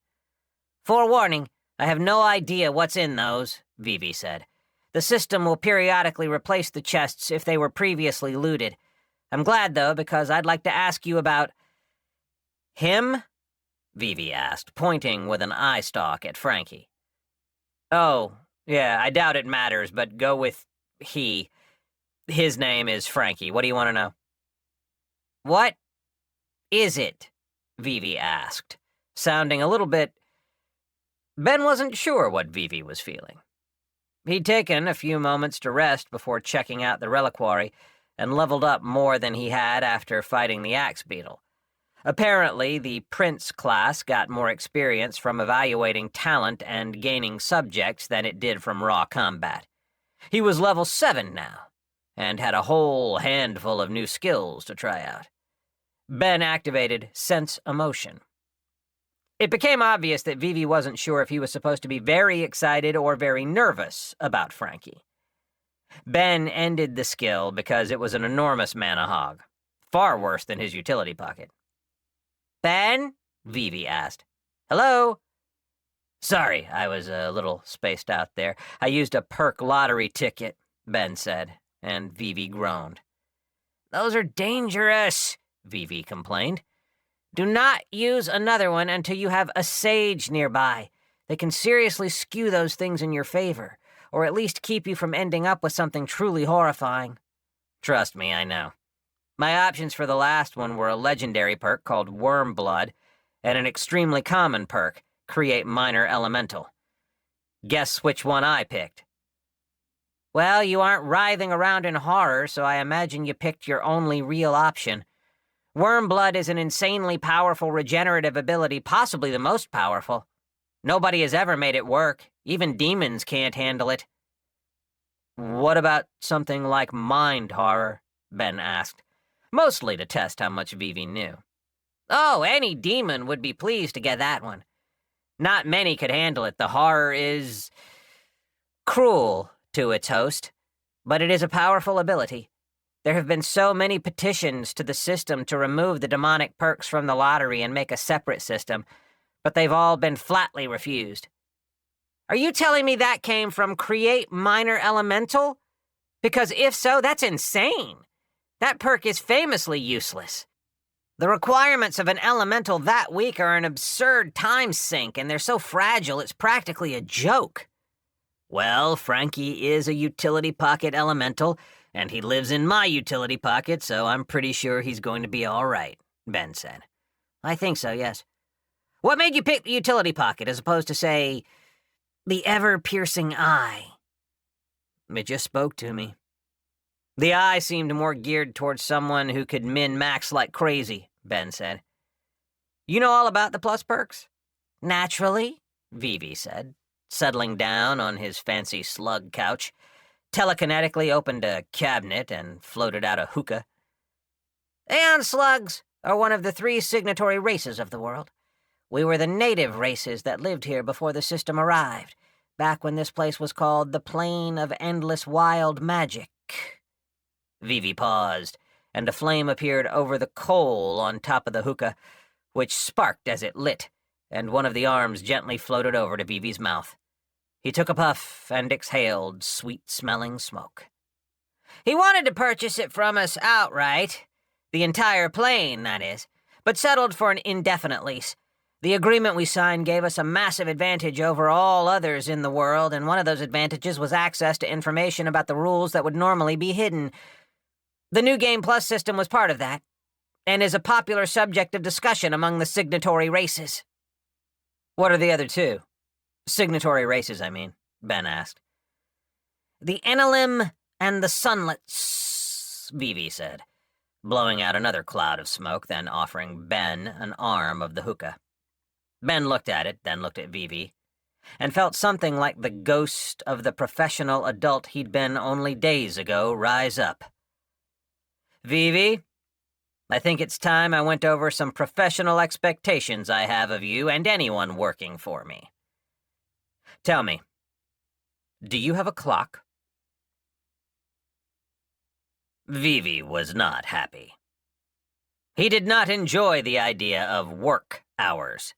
"Forewarning, I have no idea what's in those," Vivi said. "The system will periodically replace the chests if they were previously looted. I'm glad, though, because I'd like to ask you about—" "Him?" Vivi asked, pointing with an eye stalk at Frankie. "Oh, yeah, I doubt it matters, but go with he. His name is Frankie. What do you want to know?" "What is it?" Vivi asked, sounding a little bit... Ben wasn't sure what Vivi was feeling. He'd taken a few moments to rest before checking out the reliquary and leveled up more than he had after fighting the axe beetle. Apparently, the Prince class got more experience from evaluating talent and gaining subjects than it did from raw combat. He was level 7 now, and had a whole handful of new skills to try out. Ben activated Sense Emotion. It became obvious that Vivi wasn't sure if he was supposed to be very excited or very nervous about Frankie. Ben ended the skill because it was an enormous mana hog, far worse than his utility pocket. "Ben?" Vivi asked. "Hello?" "Sorry, I was a little spaced out there. I used a perk lottery ticket," Ben said, and Vivi groaned. "Those are dangerous," Vivi complained. "Do not use another one until you have a sage nearby. They can seriously skew those things in your favor, or at least keep you from ending up with something truly horrifying." "Trust me, I know. My options for the last one were a legendary perk called Worm Blood and an extremely common perk, Create Minor Elemental. Guess which one I picked?" "Well, you aren't writhing around in horror, so I imagine you picked your only real option. Wormblood is an insanely powerful regenerative ability, possibly the most powerful. Nobody has ever made it work. Even demons can't handle it." "What about something like Mind Horror?" Ben asked, mostly to test how much Vivi knew. "Oh, any demon would be pleased to get that one. Not many could handle it. The horror is cruel to its host, but it is a powerful ability. There have been so many petitions to the system to remove the demonic perks from the lottery and make a separate system, but they've all been flatly refused." "Are you telling me that came from Create Minor Elemental? Because if so, that's insane. That perk is famously useless. The requirements of an elemental that weak are an absurd time sink, and they're so fragile it's practically a joke." "Well, Frankie is a utility pocket elemental, and he lives in my utility pocket, so I'm pretty sure he's going to be all right," Ben said. "I think so, yes. What made you pick the utility pocket as opposed to, say, the ever-piercing eye?" "It just spoke to me. The eye seemed more geared towards someone who could min-max like crazy," Ben said. "You know all about the plus perks?" "Naturally," Vivi said, settling down on his fancy slug couch, telekinetically opened a cabinet and floated out a hookah. "Aeon slugs are one of the 3 signatory races of the world. We were the native races that lived here before the system arrived, back when this place was called the Plane of Endless Wild Magic." Vivi paused, and a flame appeared over the coal on top of the hookah, which sparked as it lit, and one of the arms gently floated over to Vivi's mouth. He took a puff and exhaled sweet-smelling smoke. "He wanted to purchase it from us outright, the entire plane, that is, but settled for an indefinite lease. The agreement we signed gave us a massive advantage over all others in the world, and one of those advantages was access to information about the rules that would normally be hidden. The New Game Plus system was part of that, and is a popular subject of discussion among the signatory races." "What are the other two? Signatory races, I mean," Ben asked. "The Enelim and the Sunlets," Vivi said, blowing out another cloud of smoke, then offering Ben an arm of the hookah. Ben looked at it, then looked at Vivi, and felt something like the ghost of the professional adult he'd been only days ago rise up. "Vivi, I think it's time I went over some professional expectations I have of you and anyone working for me. Tell me, do you have a clock?" Vivi was not happy. He did not enjoy the idea of work hours.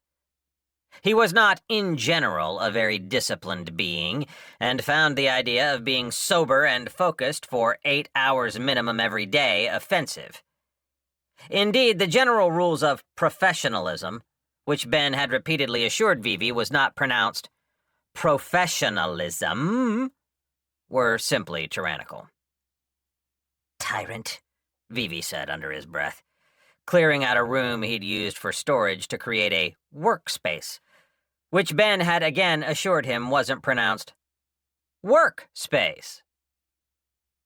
He was not, in general, a very disciplined being, and found the idea of being sober and focused for 8 hours minimum every day offensive. Indeed, the general rules of professionalism, which Ben had repeatedly assured Vivi was not pronounced professionalism, were simply tyrannical. "Tyrant," Vivi said under his breath, clearing out a room he'd used for storage to create a workspace, which Ben had again assured him wasn't pronounced workspace.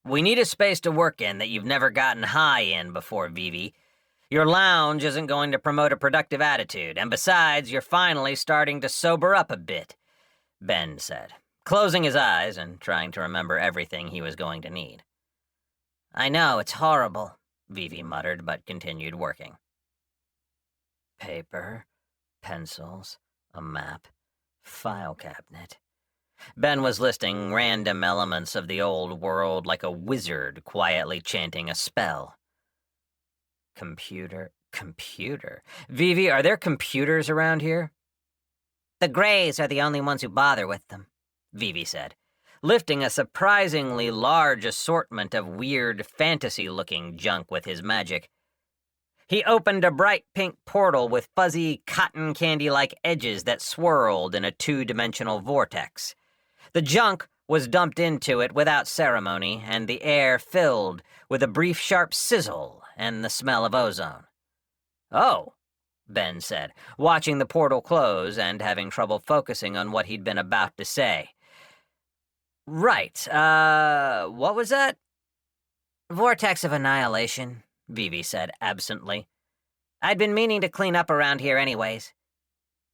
"We need a space to work in that you've never gotten high in before, Vivi. Your lounge isn't going to promote a productive attitude, and besides, you're finally starting to sober up a bit," Ben said, closing his eyes and trying to remember everything he was going to need. "I know, it's horrible," Vivi muttered, but continued working. Paper, pencils, a map, file cabinet. Ben was listing random elements of the old world like a wizard quietly chanting a spell. Computer. Vivi, are there computers around here?" "The Greys are the only ones who bother with them," Vivi said, lifting a surprisingly large assortment of weird, fantasy-looking junk with his magic. He opened a bright pink portal with fuzzy, cotton candy-like edges that swirled in a 2-dimensional vortex. The junk was dumped into it without ceremony, and the air filled with a brief sharp sizzle and the smell of ozone. "Oh," Ben said, watching the portal close and having trouble focusing on what he'd been about to say. "Right, what was that?" "Vortex of annihilation," Vivi said absently. "I'd been meaning to clean up around here anyways."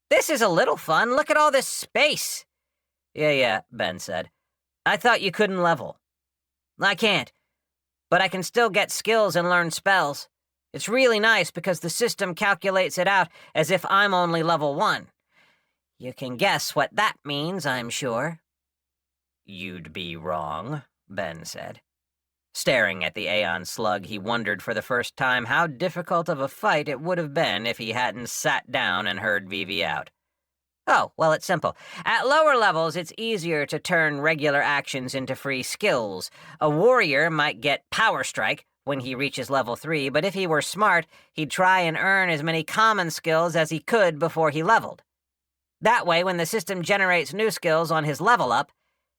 "This is a little fun. Look at all this space." Yeah, Ben said. "I thought you couldn't level." "I can't, but I can still get skills and learn spells. It's really nice because the system calculates it out as if I'm only level 1. You can guess what that means, I'm sure." "You'd be wrong," Ben said. Staring at the Aeon slug, he wondered for the first time how difficult of a fight it would have been if he hadn't sat down and heard Vivi out. "Oh, well, it's simple. At lower levels, it's easier to turn regular actions into free skills. A warrior might get Power Strike when he reaches level 3, but if he were smart, he'd try and earn as many common skills as he could before he leveled. That way, when the system generates new skills on his level up,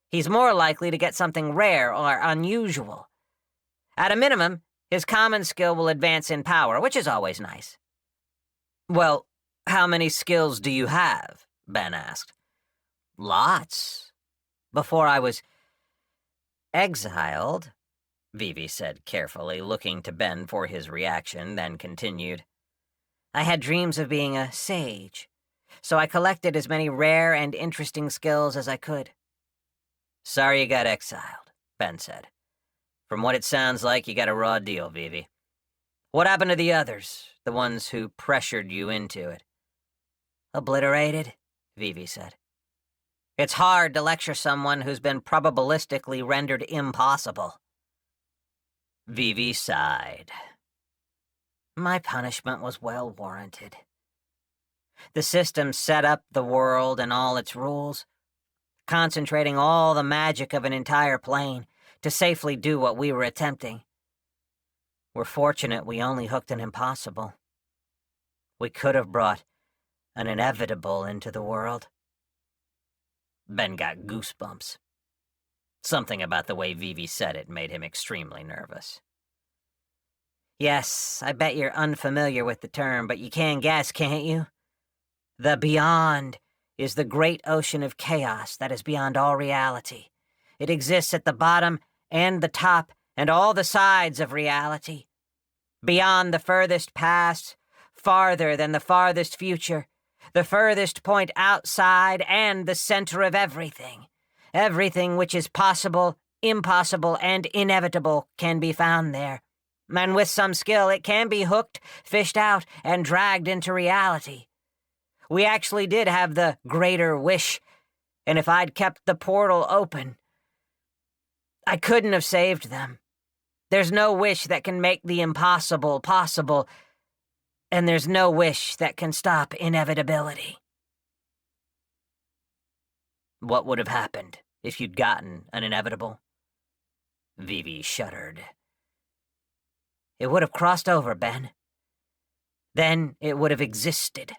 he's more likely to get something rare or unusual. At a minimum, his common skill will advance in power, which is always nice." "Well, how many skills do you have?" Ben asked. "Lots. Before I was exiled," Vivi said carefully, looking to Ben for his reaction, then continued. "I had dreams of being a sage, so I collected as many rare and interesting skills as I could." "Sorry you got exiled," Ben said. "From what it sounds like, you got a raw deal, Vivi. What happened to the others, the ones who pressured you into it?" Obliterated, Vivi said. It's hard to lecture someone who's been probabilistically rendered impossible. Vivi sighed. My punishment was well warranted. The system set up the world and all its rules, concentrating all the magic of an entire plane to safely do what we were attempting. We're fortunate we only hooked an impossible. We could have brought an inevitable into the world. Ben got goosebumps. Something about the way Vivi said it made him extremely nervous. Yes, I bet you're unfamiliar with the term, but you can guess, can't you? The beyond is the great ocean of chaos that is beyond all reality. It exists at the bottom and the top and all the sides of reality. Beyond the furthest past, farther than the farthest future, the furthest point outside and the center of everything. Everything which is possible, impossible, and inevitable can be found there. And with some skill, it can be hooked, fished out, and dragged into reality. We actually did have the greater wish, and if I'd kept the portal open, I couldn't have saved them. There's no wish that can make the impossible possible, and there's no wish that can stop inevitability. What would have happened if you'd gotten an inevitable? Vivi shuddered. It would have crossed over, Ben. Then it would have existed.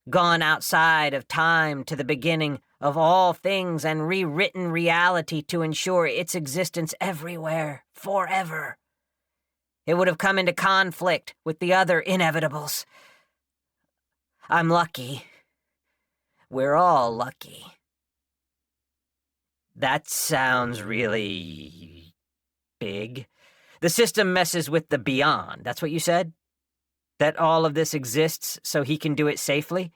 Gone outside of time to the beginning of all things and rewritten reality to ensure its existence everywhere, forever. It would have come into conflict with the other inevitables. I'm lucky. We're all lucky. That sounds really big. The system messes with the beyond, that's what you said? That all of this exists so he can do it safely?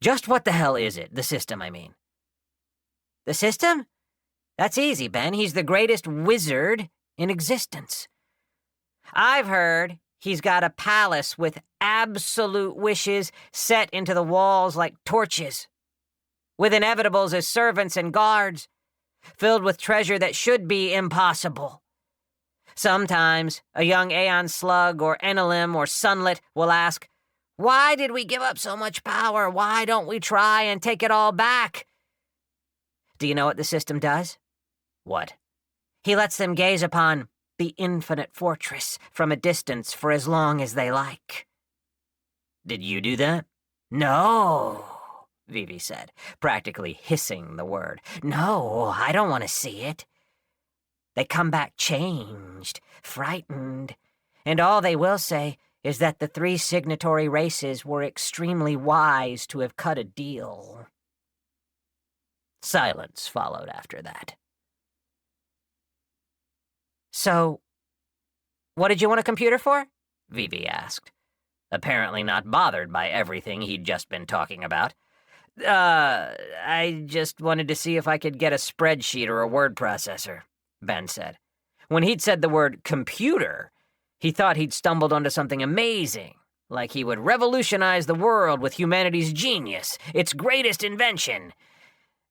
Just what the hell is it, the system, I mean? The system? That's easy, Ben. He's the greatest wizard in existence. I've heard he's got a palace with absolute wishes set into the walls like torches, with inevitables as servants and guards, filled with treasure that should be impossible. Sometimes a young Aeon slug or Enelim or Sunlit will ask, "Why did we give up so much power? Why don't we try and take it all back?" Do you know what the system does? What? He lets them gaze upon the infinite fortress from a distance for as long as they like. Did you do that? No, Vivi said, practically hissing the word. No, I don't want to see it. They come back changed, frightened, and all they will say is that the 3 signatory races were extremely wise to have cut a deal. Silence followed after that. So, what did you want a computer for? Vivi asked, apparently not bothered by everything he'd just been talking about. I just wanted to see if I could get a spreadsheet or a word processor, Ben said. When he'd said the word computer, he thought he'd stumbled onto something amazing, like he would revolutionize the world with humanity's genius, its greatest invention.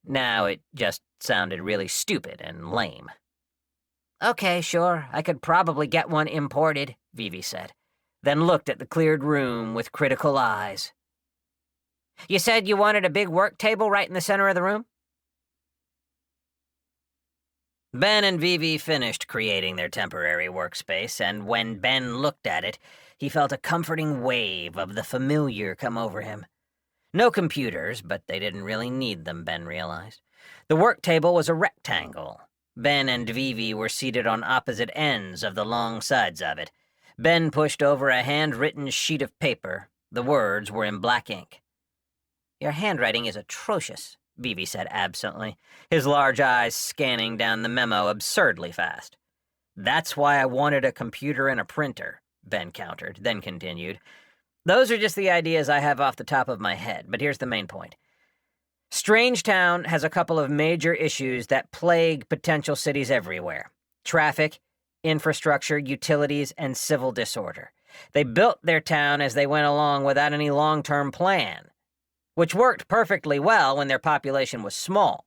Now it just sounded really stupid and lame. Okay, sure, I could probably get one imported, Vivi said, then looked at the cleared room with critical eyes. You said you wanted a big work table right in the center of the room? Ben and Vivi finished creating their temporary workspace, and when Ben looked at it, he felt a comforting wave of the familiar come over him. No computers, but they didn't really need them, Ben realized. The work table was a rectangle. Ben and Vivi were seated on opposite ends of the long sides of it. Ben pushed over a handwritten sheet of paper. The words were in black ink. Your handwriting is atrocious, Vivi said absently, his large eyes scanning down the memo absurdly fast. That's why I wanted a computer and a printer, Ben countered, then continued. Those are just the ideas I have off the top of my head, but here's the main point. Strangetown has a couple of major issues that plague potential cities everywhere. Traffic, infrastructure, utilities, and civil disorder. They built their town as they went along without any long-term plan. which worked perfectly well when their population was small.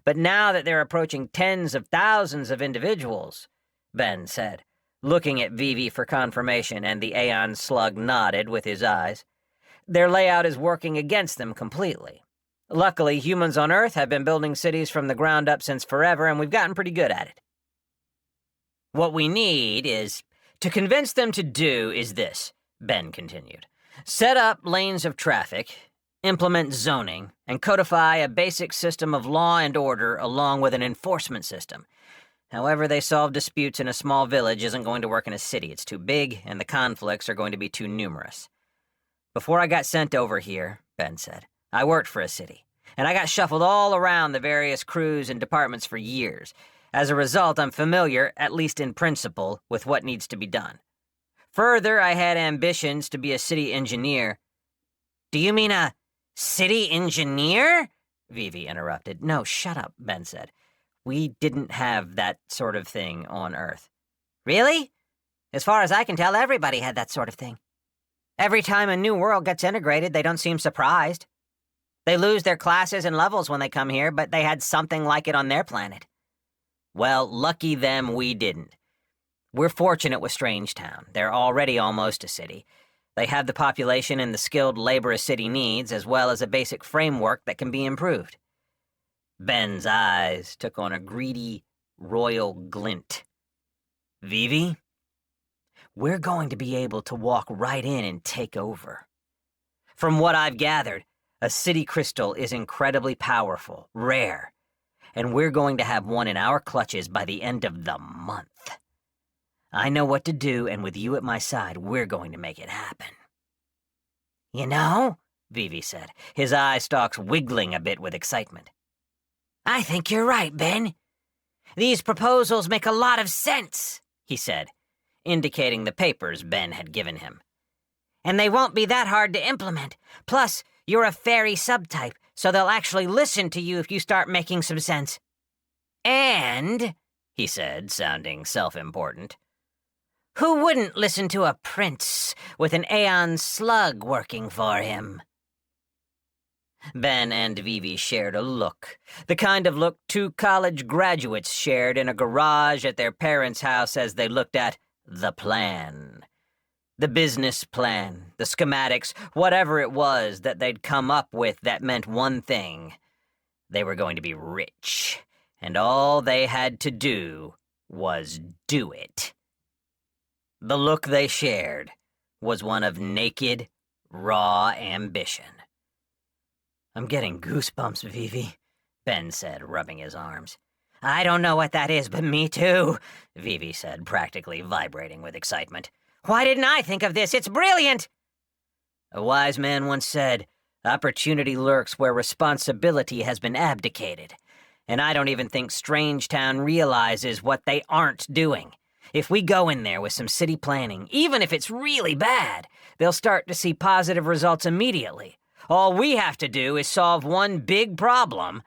But now that they're approaching tens of thousands of individuals, Ben said, looking at Vivi for confirmation, and the Aeon slug nodded with his eyes. Their layout is working against them completely. Luckily, humans on Earth have been building cities from the ground up since forever, and we've gotten pretty good at it. What we need is to convince them to do is this, Ben continued. Set up lanes of traffic, implement zoning, and codify a basic system of law and order along with an enforcement system. However they solve disputes in a small village isn't going to work in a city. It's too big, and the conflicts are going to be too numerous. Before I got sent over here, Ben said, I worked for a city, and I got shuffled all around the various crews and departments for years. As a result, I'm familiar, at least in principle, with what needs to be done. Further, I had ambitions to be a city engineer. Do you mean a city engineer? Vivi interrupted. No, shut up, Ben said. We didn't have that sort of thing on Earth. Really? As far as I can tell, everybody had that sort of thing. Every time a new world gets integrated, they don't seem surprised. They lose their classes and levels when they come here, but they had something like it on their planet. Well, lucky them we didn't. We're fortunate with Strangetown. They're already almost a city. They have the population and the skilled labor a city needs, as well as a basic framework that can be improved. Ben's eyes took on a greedy, royal glint. Vivi, we're going to be able to walk right in and take over. From what I've gathered, a city crystal is incredibly powerful, rare, and we're going to have one in our clutches by the end of the month. I know what to do, and with you at my side, we're going to make it happen. You know, Vivi said, his eye stalks wiggling a bit with excitement. I think you're right, Ben. These proposals make a lot of sense, he said, indicating the papers Ben had given him. And they won't be that hard to implement. Plus, you're a fairy subtype, so they'll actually listen to you if you start making some sense. And, he said, sounding self-important, who wouldn't listen to a prince with an Aeon slug working for him? Ben and Vivi shared a look, the kind of look two college graduates shared in a garage at their parents' house as they looked at the plan. The business plan, the schematics, whatever it was that they'd come up with that meant one thing. They were going to be rich, and all they had to do was do it. The look they shared was one of naked, raw ambition. I'm getting goosebumps, Vivi, Ben said, rubbing his arms. I don't know what that is, but me too, Vivi said, practically vibrating with excitement. Why didn't I think of this? It's brilliant! A wise man once said, opportunity lurks where responsibility has been abdicated. And I don't even think Strangetown realizes what they aren't doing. If we go in there with some city planning, even if it's really bad, they'll start to see positive results immediately. All we have to do is solve one big problem,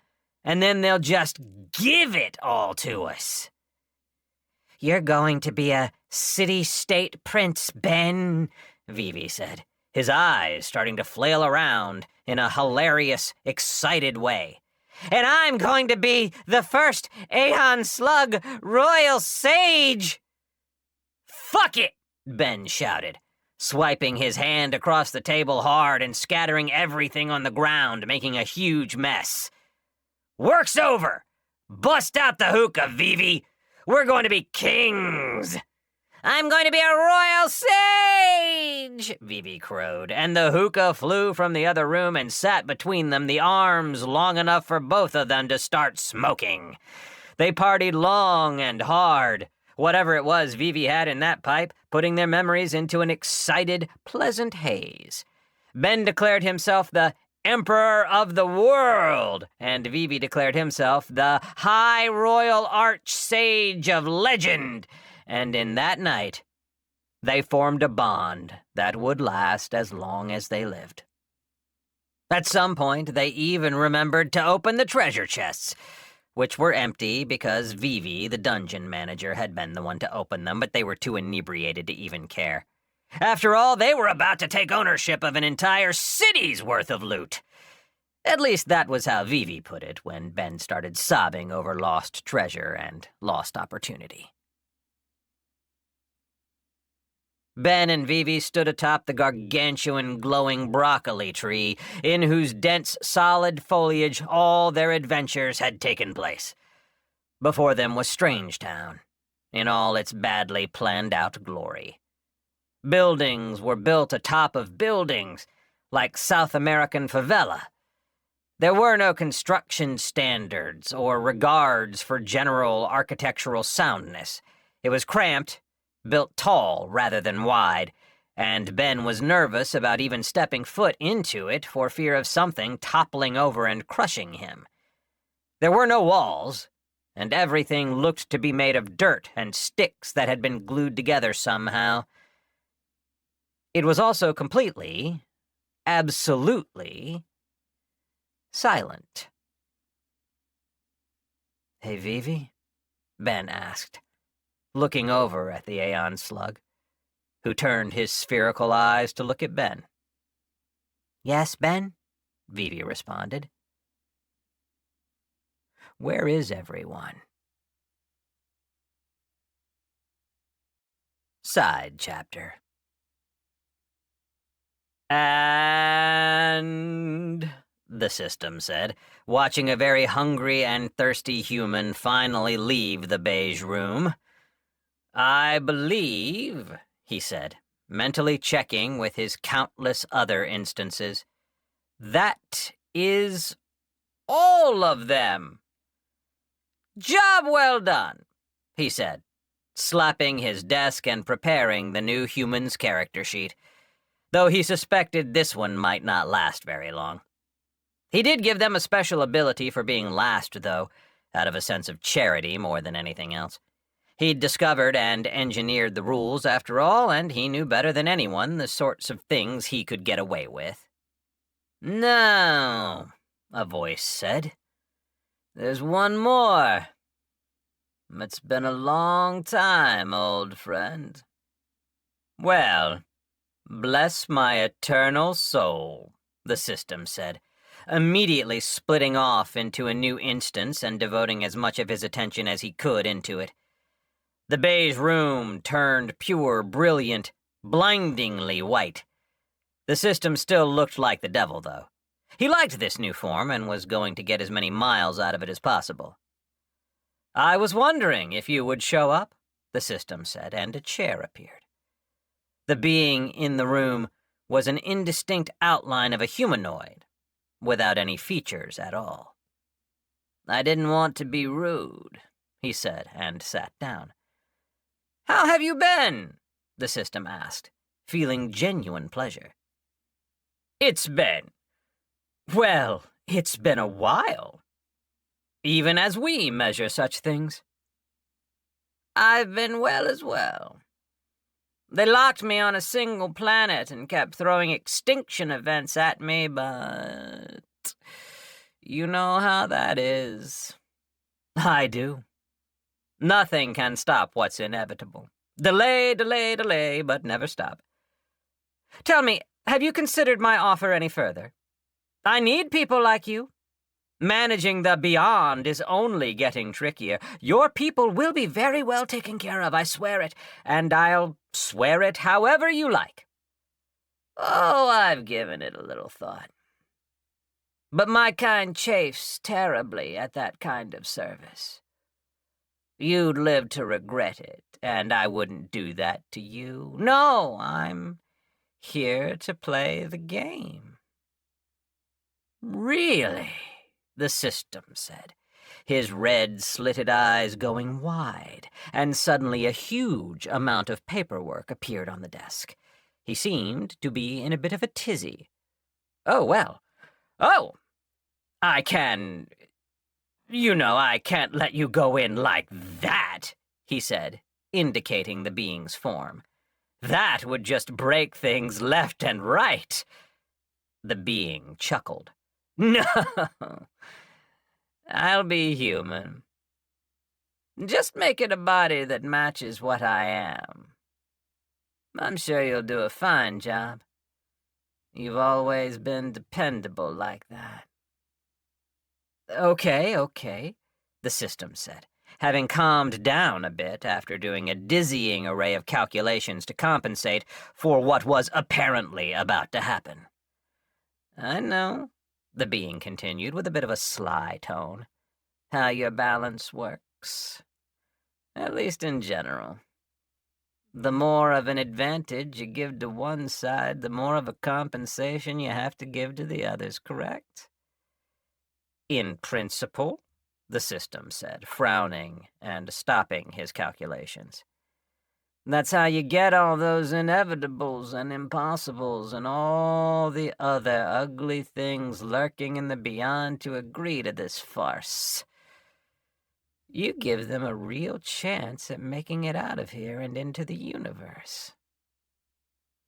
and then they'll just give it all to us. You're going to be a city-state prince, Ben, Vivi said, his eyes starting to flail around in a hilarious, excited way. And I'm going to be the first Aeon Slug Royal Sage! Fuck it, Ben shouted, swiping his hand across the table hard and scattering everything on the ground, making a huge mess. Work's over! Bust out the hookah, Vivi! We're going to be kings! I'm going to be a royal sage! Vivi crowed, and the hookah flew from the other room and sat between them, the arms long enough for both of them to start smoking. They partied long and hard, whatever it was Vivi had in that pipe, putting their memories into an excited, pleasant haze. Ben declared himself the Emperor of the World, and Vivi declared himself the High Royal Arch Sage of Legend. And in that night, they formed a bond that would last as long as they lived. At some point, they even remembered to open the treasure chests, which were empty because Vivi, the dungeon manager, had been the one to open them, but they were too inebriated to even care. After all, they were about to take ownership of an entire city's worth of loot. At least that was how Vivi put it when Ben started sobbing over lost treasure and lost opportunity. Ben and Vivi stood atop the gargantuan glowing broccoli tree, in whose dense, solid foliage all their adventures had taken place. Before them was Strangetown, in all its badly planned-out glory. Buildings were built atop of buildings, like South American favela. There were no construction standards or regards for general architectural soundness. It was cramped, built tall rather than wide, and Ben was nervous about even stepping foot into it for fear of something toppling over and crushing him. There were no walls, and everything looked to be made of dirt and sticks that had been glued together somehow. It was also completely, absolutely, silent. "Hey, Vivi?" Ben asked, looking over at the Aeon slug, who turned his spherical eyes to look at Ben. "Yes, Ben?" Vivi responded. "Where is everyone?" Side chapter. "And," the system said, watching a very hungry and thirsty human finally leave the beige room. "I believe," he said, mentally checking with his countless other instances, "that is all of them." "Job well done," he said, slapping his desk and preparing the new human's character sheet, though he suspected this one might not last very long. He did give them a special ability for being last, though, out of a sense of charity more than anything else. He'd discovered and engineered the rules, after all, and he knew better than anyone the sorts of things he could get away with. "No," a voice said. "There's one more. It's been a long time, old friend." "Well, bless my eternal soul," the system said, immediately splitting off into a new instance and devoting as much of his attention as he could into it. The beige room turned pure, brilliant, blindingly white. The system still looked like the devil, though. He liked this new form and was going to get as many miles out of it as possible. "I was wondering if you would show up," the system said, and a chair appeared. The being in the room was an indistinct outline of a humanoid, without any features at all. "I didn't want to be rude," he said, and sat down. "How have you been?" the system asked, feeling genuine pleasure. It's been a while. Even as we measure such things." "I've been well as well. They locked me on a single planet and kept throwing extinction events at me, but you know how that is." "I do. Nothing can stop what's inevitable. Delay, delay, delay, but never stop. Tell me, have you considered my offer any further? I need people like you. Managing the beyond is only getting trickier. Your people will be very well taken care of, I swear it, and I'll swear it however you like." "Oh, I've given it a little thought. But my kind chafes terribly at that kind of service. You'd live to regret it, and I wouldn't do that to you. No, I'm here to play the game." "Really?" the system said, his red, slitted eyes going wide, and suddenly a huge amount of paperwork appeared on the desk. He seemed to be in a bit of a tizzy. "Oh, I can't let you go in like that," he said, indicating the being's form. "That would just break things left and right." The being chuckled. "No, I'll be human. Just make it a body that matches what I am. I'm sure you'll do a fine job. You've always been dependable like that." Okay, the system said, having calmed down a bit after doing a dizzying array of calculations to compensate for what was apparently about to happen. I know, the being continued with a bit of a sly tone, how your balance works. At least in general. The more of an advantage you give to one side, the more of a compensation you have to give to the others, correct? In principle, the system said, frowning and stopping his calculations. That's how you get all those inevitables and impossibles and all the other ugly things lurking in the beyond to agree to this farce. You give them a real chance at making it out of here and into the universe.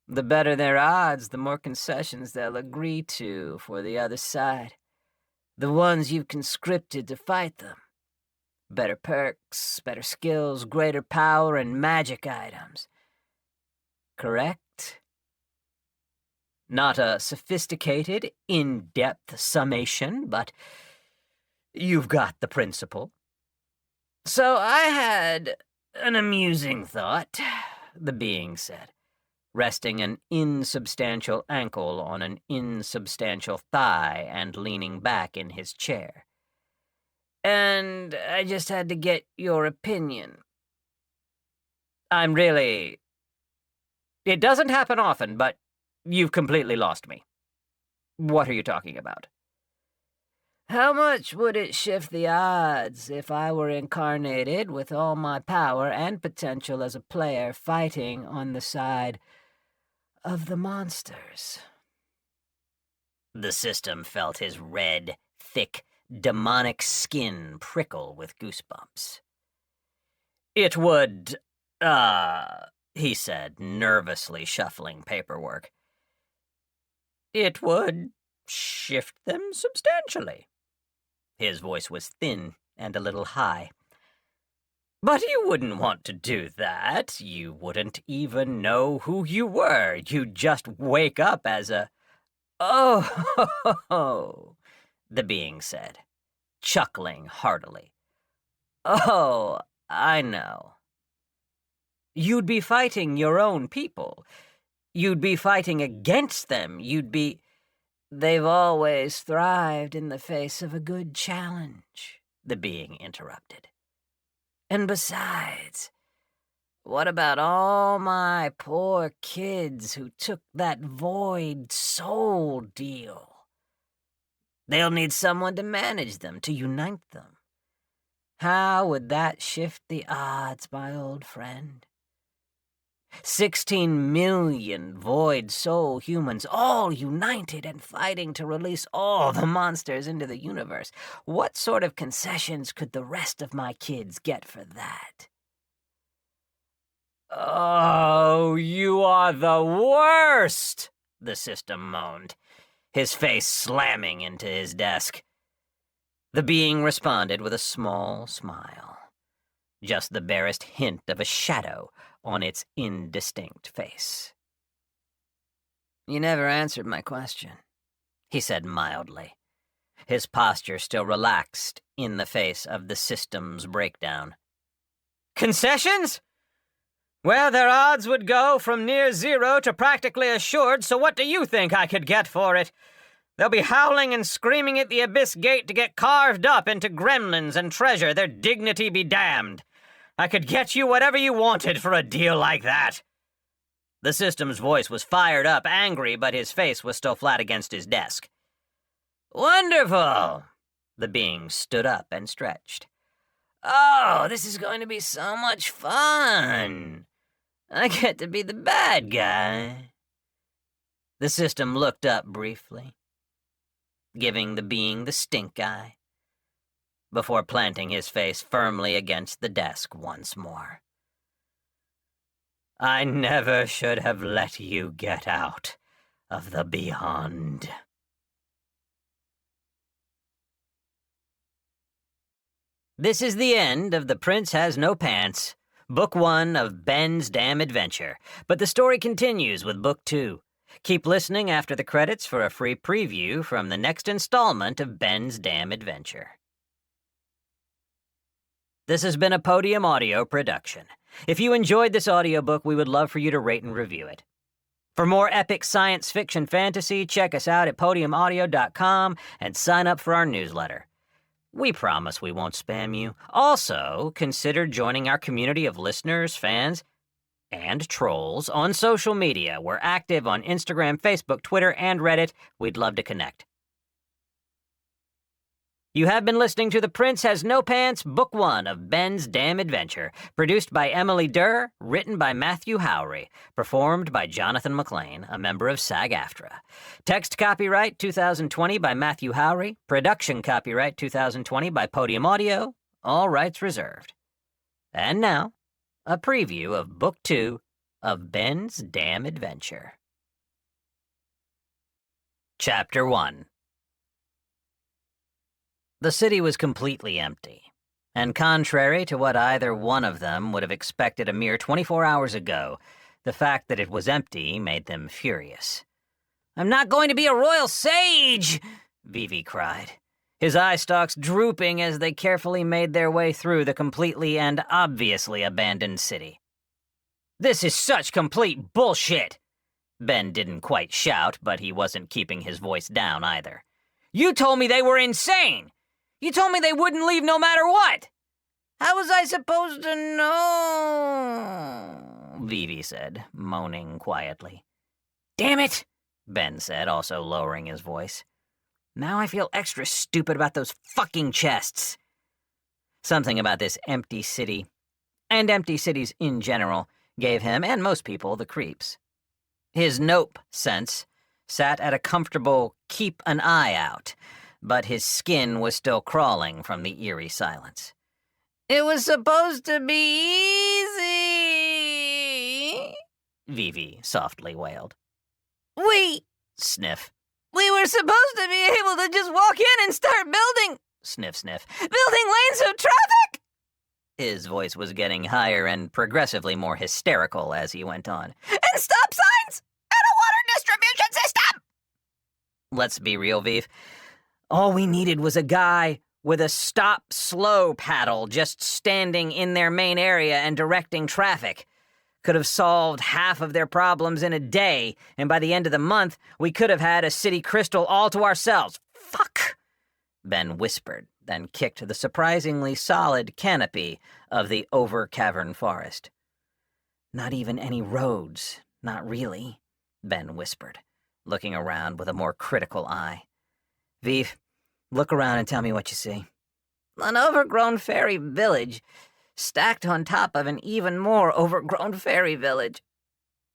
The better their odds, the more concessions they'll agree to for the other side. The ones you've conscripted to fight them. Better perks, better skills, greater power, and magic items. Correct? Not a sophisticated, in-depth summation, but you've got the principle. So I had an amusing thought, the being said, resting an insubstantial ankle on an insubstantial thigh and leaning back in his chair. And I just had to get your opinion. It doesn't happen often, but you've completely lost me. What are you talking about? How much would it shift the odds if I were incarnated with all my power and potential as a player fighting on the side of the monsters? The system felt his red, thick, demonic skin prickle with goosebumps. It would, he said, nervously shuffling paperwork. It would shift them substantially. His voice was thin and a little high. But you wouldn't want to do that. You wouldn't even know who you were. You'd just wake up as a... Oh, the being said, chuckling heartily. Oh, I know. You'd be fighting your own people. You'd be fighting against them. They've always thrived in the face of a good challenge, the being interrupted. And besides, what about all my poor kids who took that void soul deal? They'll need someone to manage them, to unite them. How would that shift the odds, my old friend? 16 million void soul humans, all united and fighting to release all the monsters into the universe. What sort of concessions could the rest of my kids get for that? Oh, you are the worst, the system moaned, his face slamming into his desk. The being responded with a small smile, just the barest hint of a shadow on its indistinct face. You never answered my question, he said mildly, his posture still relaxed in the face of the system's breakdown. Concessions? Well, their odds would go from near zero to practically assured, so what do you think I could get for it? They'll be howling and screaming at the abyss gate to get carved up into gremlins and treasure, their dignity be damned. I could get you whatever you wanted for a deal like that. The system's voice was fired up, angry, but his face was still flat against his desk. Wonderful! The being stood up and stretched. Oh, this is going to be so much fun. I get to be the bad guy. The system looked up briefly, giving the being the stink eye, before planting his face firmly against the desk once more. I never should have let you get out of the beyond. This is the end of The Prince Has No Pants, Book 1 of Ben's Damn Adventure, but the story continues with Book 2. Keep listening after the credits for a free preview from the next installment of Ben's Damn Adventure. This has been a Podium Audio production. If you enjoyed this audiobook, we would love for you to rate and review it. For more epic science fiction fantasy, check us out at podiumaudio.com and sign up for our newsletter. We promise we won't spam you. Also, consider joining our community of listeners, fans, and trolls on social media. We're active on Instagram, Facebook, Twitter, and Reddit. We'd love to connect. You have been listening to The Prince Has No Pants, Book 1 of Ben's Damn Adventure, produced by Emily Durr, written by Matthew Howry, performed by Jonathan McLean, a member of SAG-AFTRA. Text copyright 2020 by Matthew Howry, production copyright 2020 by Podium Audio, all rights reserved. And now, a preview of Book 2 of Ben's Damn Adventure. Chapter 1. The city was completely empty, and contrary to what either one of them would have expected a mere 24 hours ago, the fact that it was empty made them furious. "I'm not going to be a royal sage!" Vivi cried, his eye stalks drooping as they carefully made their way through the completely and obviously abandoned city. "This is such complete bullshit!" Ben didn't quite shout, but he wasn't keeping his voice down either. "You told me they were insane! You told me they wouldn't leave no matter what! How was I supposed to know?" Vivi said, moaning quietly. "Damn it," Ben said, also lowering his voice. "Now I feel extra stupid about those fucking chests." Something about this empty city, and empty cities in general, gave him, and most people, the creeps. His nope sense sat at a comfortable keep an eye out, but his skin was still crawling from the eerie silence. "It was supposed to be easy," Vivi softly wailed. Sniff. "We were supposed to be able to just walk in and start building," sniff, sniff, "building lanes of traffic." His voice was getting higher and progressively more hysterical as he went on. "And stop signs! And a water distribution system!" Let's be real, Viv. All we needed was a guy with a stop-slow paddle just standing in their main area and directing traffic. Could have solved half of their problems in a day, and by the end of the month, we could have had a city crystal all to ourselves. Fuck! Ben whispered, then kicked the surprisingly solid canopy of the over-cavern forest. "Not even any roads, not really," Ben whispered, looking around with a more critical eye. "Viv, look around and tell me what you see." "An overgrown fairy village, stacked on top of an even more overgrown fairy village.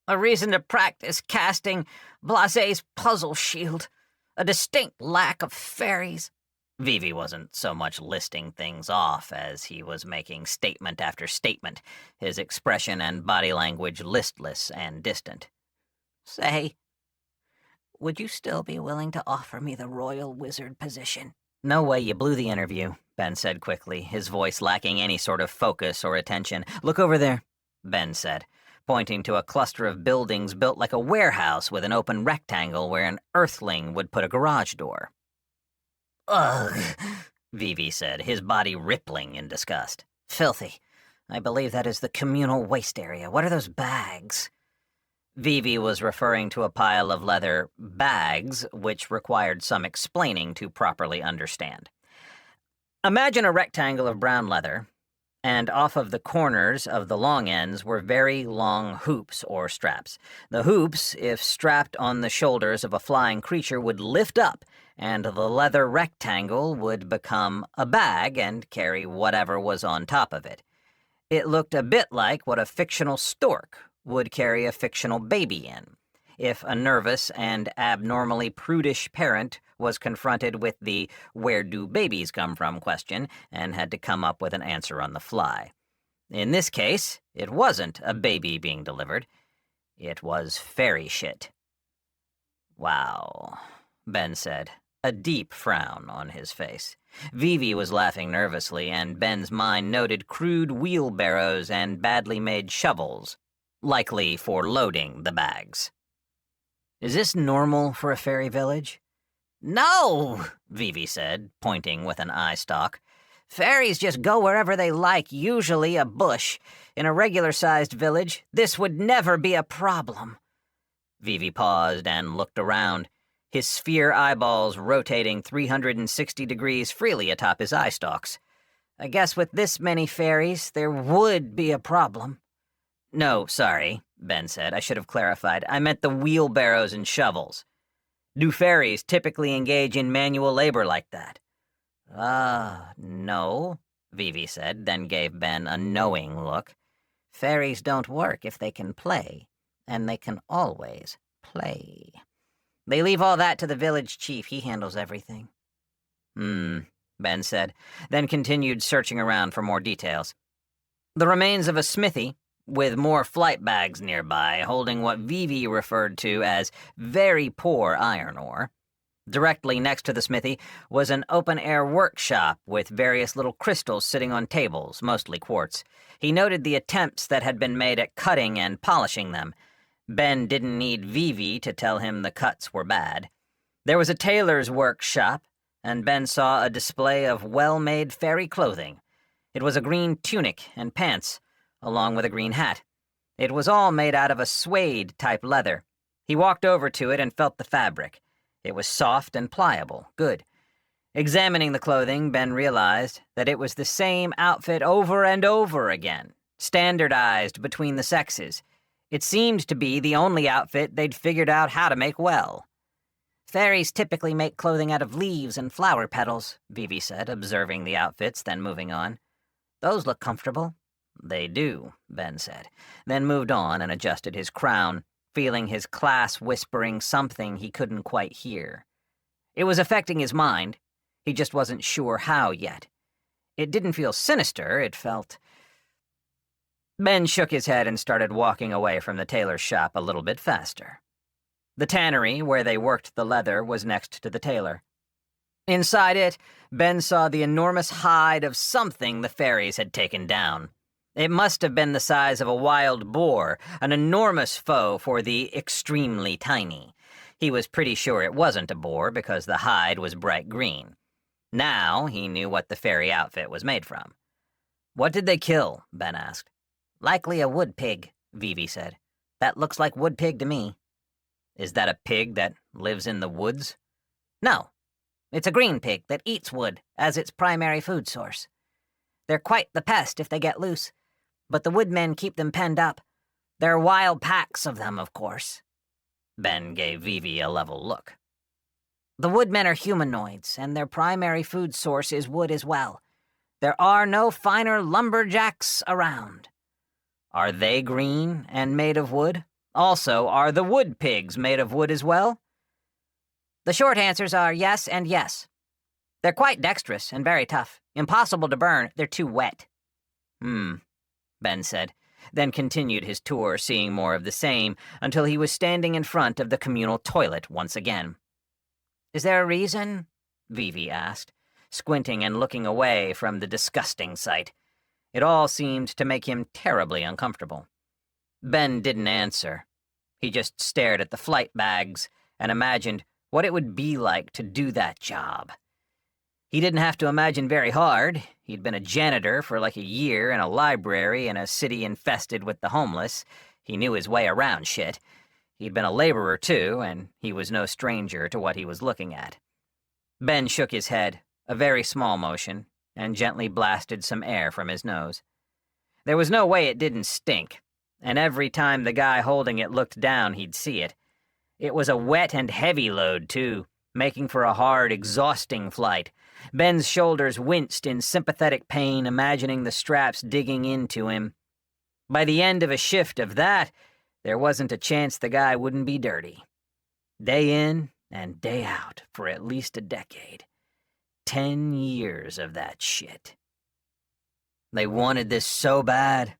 A reason to practice casting Blasé's puzzle shield. A distinct lack of fairies." Vivi wasn't so much listing things off as he was making statement after statement, his expression and body language listless and distant. "Say, would you still be willing to offer me the royal wizard position?" "No way, you blew the interview," Ben said quickly, his voice lacking any sort of focus or attention. "Look over there," Ben said, pointing to a cluster of buildings built like a warehouse with an open rectangle where an earthling would put a garage door. "Ugh," Vivi said, his body rippling in disgust. "Filthy. I believe that is the communal waste area. What are those bags?" Vivi was referring to a pile of leather bags, which required some explaining to properly understand. Imagine a rectangle of brown leather, and off of the corners of the long ends were very long hoops or straps. The hoops, if strapped on the shoulders of a flying creature, would lift up, and the leather rectangle would become a bag and carry whatever was on top of it. It looked a bit like what a fictional stork would carry a fictional baby in, if a nervous and abnormally prudish parent was confronted with the "where do babies come from" question and had to come up with an answer on the fly. In this case, it wasn't a baby being delivered. It was fairy shit. "Wow," Ben said, a deep frown on his face. Vivi was laughing nervously, and Ben's mind noted crude wheelbarrows and badly made shovels, likely for loading the bags. Is this normal for a fairy village? No, Vivi said, pointing with an eye stalk. Fairies just go wherever they like, usually a bush. In a regular-sized village, this would never be a problem. Vivi paused and looked around, his sphere eyeballs rotating 360 degrees freely atop his eye stalks. I guess with this many fairies, there would be a problem. No, sorry, Ben said. I should have clarified. I meant the wheelbarrows and shovels. Do fairies typically engage in manual labor like that? No, Vivi said, then gave Ben a knowing look. Fairies don't work if they can play, and they can always play. They leave all that to the village chief. He handles everything. Ben said, then continued searching around for more details. The remains of a smithy, with more flight bags nearby, holding what Vivi referred to as very poor iron ore. Directly next to the smithy was an open-air workshop with various little crystals sitting on tables, mostly quartz. He noted the attempts that had been made at cutting and polishing them. Ben didn't need Vivi to tell him the cuts were bad. There was a tailor's workshop, and Ben saw a display of well-made fairy clothing. It was a green tunic and pants, along with a green hat. It was all made out of a suede-type leather. He walked over to it and felt the fabric. It was soft and pliable. Good. Examining the clothing, Ben realized that it was the same outfit over and over again, standardized between the sexes. It seemed to be the only outfit they'd figured out how to make well. Fairies typically make clothing out of leaves and flower petals, Vivi said, observing the outfits, then moving on. Those look comfortable. They do, Ben said, then moved on and adjusted his crown, feeling his class whispering something he couldn't quite hear. It was affecting his mind. He just wasn't sure how yet. It didn't feel sinister, it felt... Ben shook his head and started walking away from the tailor's shop a little bit faster. The tannery, where they worked the leather, was next to the tailor. Inside it, Ben saw the enormous hide of something the fairies had taken down. It must have been the size of a wild boar, an enormous foe for the extremely tiny. He was pretty sure it wasn't a boar because the hide was bright green. Now he knew what the fairy outfit was made from. What did they kill? Ben asked. Likely a wood pig, Vivi said. That looks like wood pig to me. Is that a pig that lives in the woods? No. It's a green pig that eats wood as its primary food source. They're quite the pest if they get loose, but the woodmen keep them penned up. There are wild packs of them, of course. Ben gave Vivi a level look. The woodmen are humanoids, and their primary food source is wood as well. There are no finer lumberjacks around. Are they green and made of wood? Also, are the wood pigs made of wood as well? The short answers are yes and yes. They're quite dexterous and very tough. Impossible to burn, they're too wet. Ben said, then continued his tour, seeing more of the same, until he was standing in front of the communal toilet once again. Is there a reason? Vivi asked, squinting and looking away from the disgusting sight. It all seemed to make him terribly uncomfortable. Ben didn't answer. He just stared at the flight bags and imagined what it would be like to do that job. He didn't have to imagine very hard. He'd been a janitor for like a year in a library in a city infested with the homeless. He knew his way around shit. He'd been a laborer, too, and he was no stranger to what he was looking at. Ben shook his head, a very small motion, and gently blasted some air from his nose. There was no way it didn't stink, and every time the guy holding it looked down, he'd see it. It was a wet and heavy load, too, making for a hard, exhausting flight. Ben's shoulders winced in sympathetic pain, imagining the straps digging into him. By the end of a shift of that, there wasn't a chance the guy wouldn't be dirty. Day in and day out for at least a decade. 10 years of that shit. They wanted this so bad.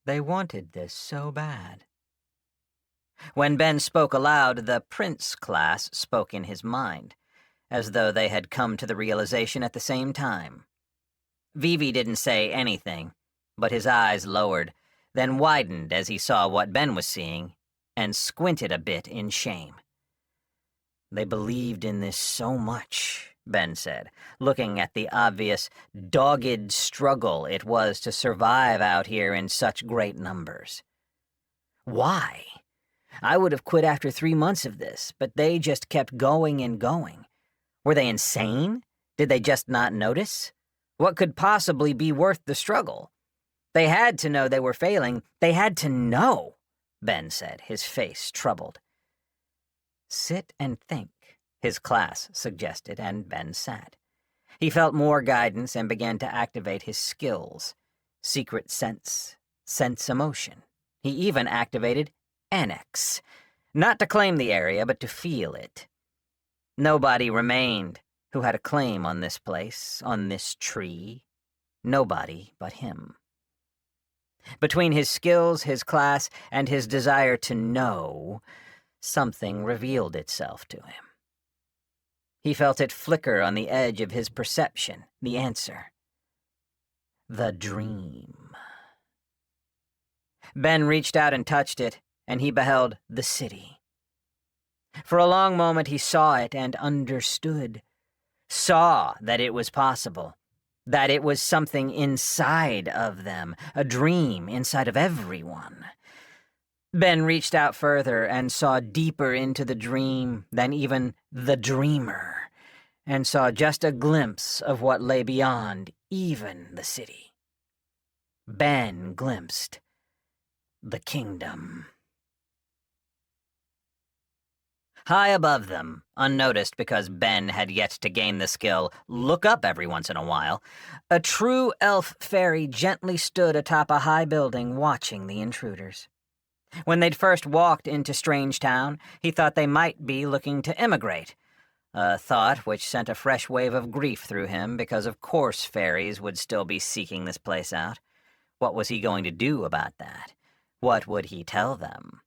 They wanted this so bad. When Ben spoke aloud, the Prince class spoke in his mind, as though they had come to the realization at the same time. Vivi didn't say anything, but his eyes lowered, then widened as he saw what Ben was seeing, and squinted a bit in shame. They believed in this so much, Ben said, looking at the obvious, dogged struggle it was to survive out here in such great numbers. Why? I would have quit after 3 months of this, but they just kept going and going. Were they insane? Did they just not notice? What could possibly be worth the struggle? They had to know they were failing. They had to know, Ben said, his face troubled. Sit and think, his class suggested, and Ben sat. He felt more guidance and began to activate his skills. Secret sense emotion. He even activated annex, not to claim the area, but to feel it. Nobody remained who had a claim on this place, on this tree. Nobody but him. Between his skills, his class, and his desire to know, something revealed itself to him. He felt it flicker on the edge of his perception, the answer. The dream. Ben reached out and touched it, and he beheld the city. For a long moment he saw it and understood. Saw that it was possible. That it was something inside of them, a dream inside of everyone. Ben reached out further and saw deeper into the dream than even the dreamer, and saw just a glimpse of what lay beyond even the city. Ben glimpsed the kingdom. High above them, unnoticed because Ben had yet to gain the skill look up every once in a while, a true elf fairy gently stood atop a high building watching the intruders. When they'd first walked into Strange Town, he thought they might be looking to immigrate, a thought which sent a fresh wave of grief through him because of course fairies would still be seeking this place out. What was he going to do about that? What would he tell them?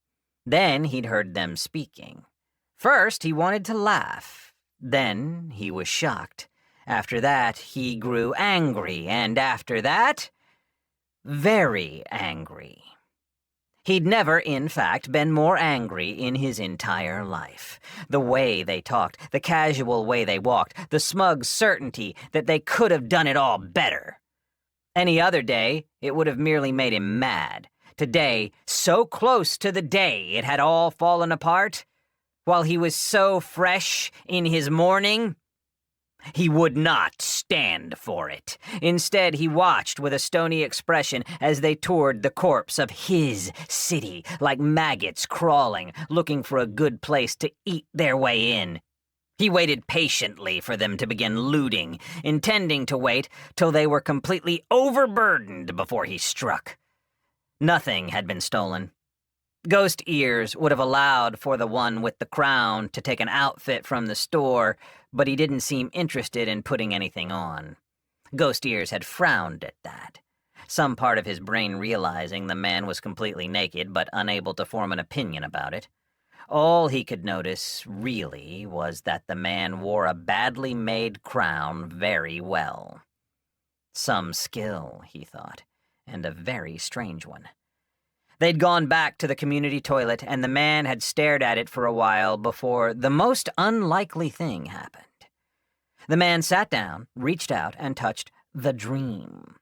Then he'd heard them speaking. First, he wanted to laugh. Then he was shocked. After that, he grew angry, and after that, very angry. He'd never, in fact, been more angry in his entire life. The way they talked, the casual way they walked, the smug certainty that they could have done it all better. Any other day, it would have merely made him mad. Today, so close to the day it had all fallen apart, while he was so fresh in his mourning, he would not stand for it. Instead, he watched with a stony expression as they toured the corpse of his city, like maggots crawling, looking for a good place to eat their way in. He waited patiently for them to begin looting, intending to wait till they were completely overburdened before he struck. Nothing had been stolen. Ghost Ears would have allowed for the one with the crown to take an outfit from the store, but he didn't seem interested in putting anything on. Ghost Ears had frowned at that, some part of his brain realizing the man was completely naked but unable to form an opinion about it. All he could notice, really, was that the man wore a badly made crown very well. Some skill, he thought, and a very strange one. They'd gone back to the community toilet, and the man had stared at it for a while before the most unlikely thing happened. The man sat down, reached out, and touched the dream.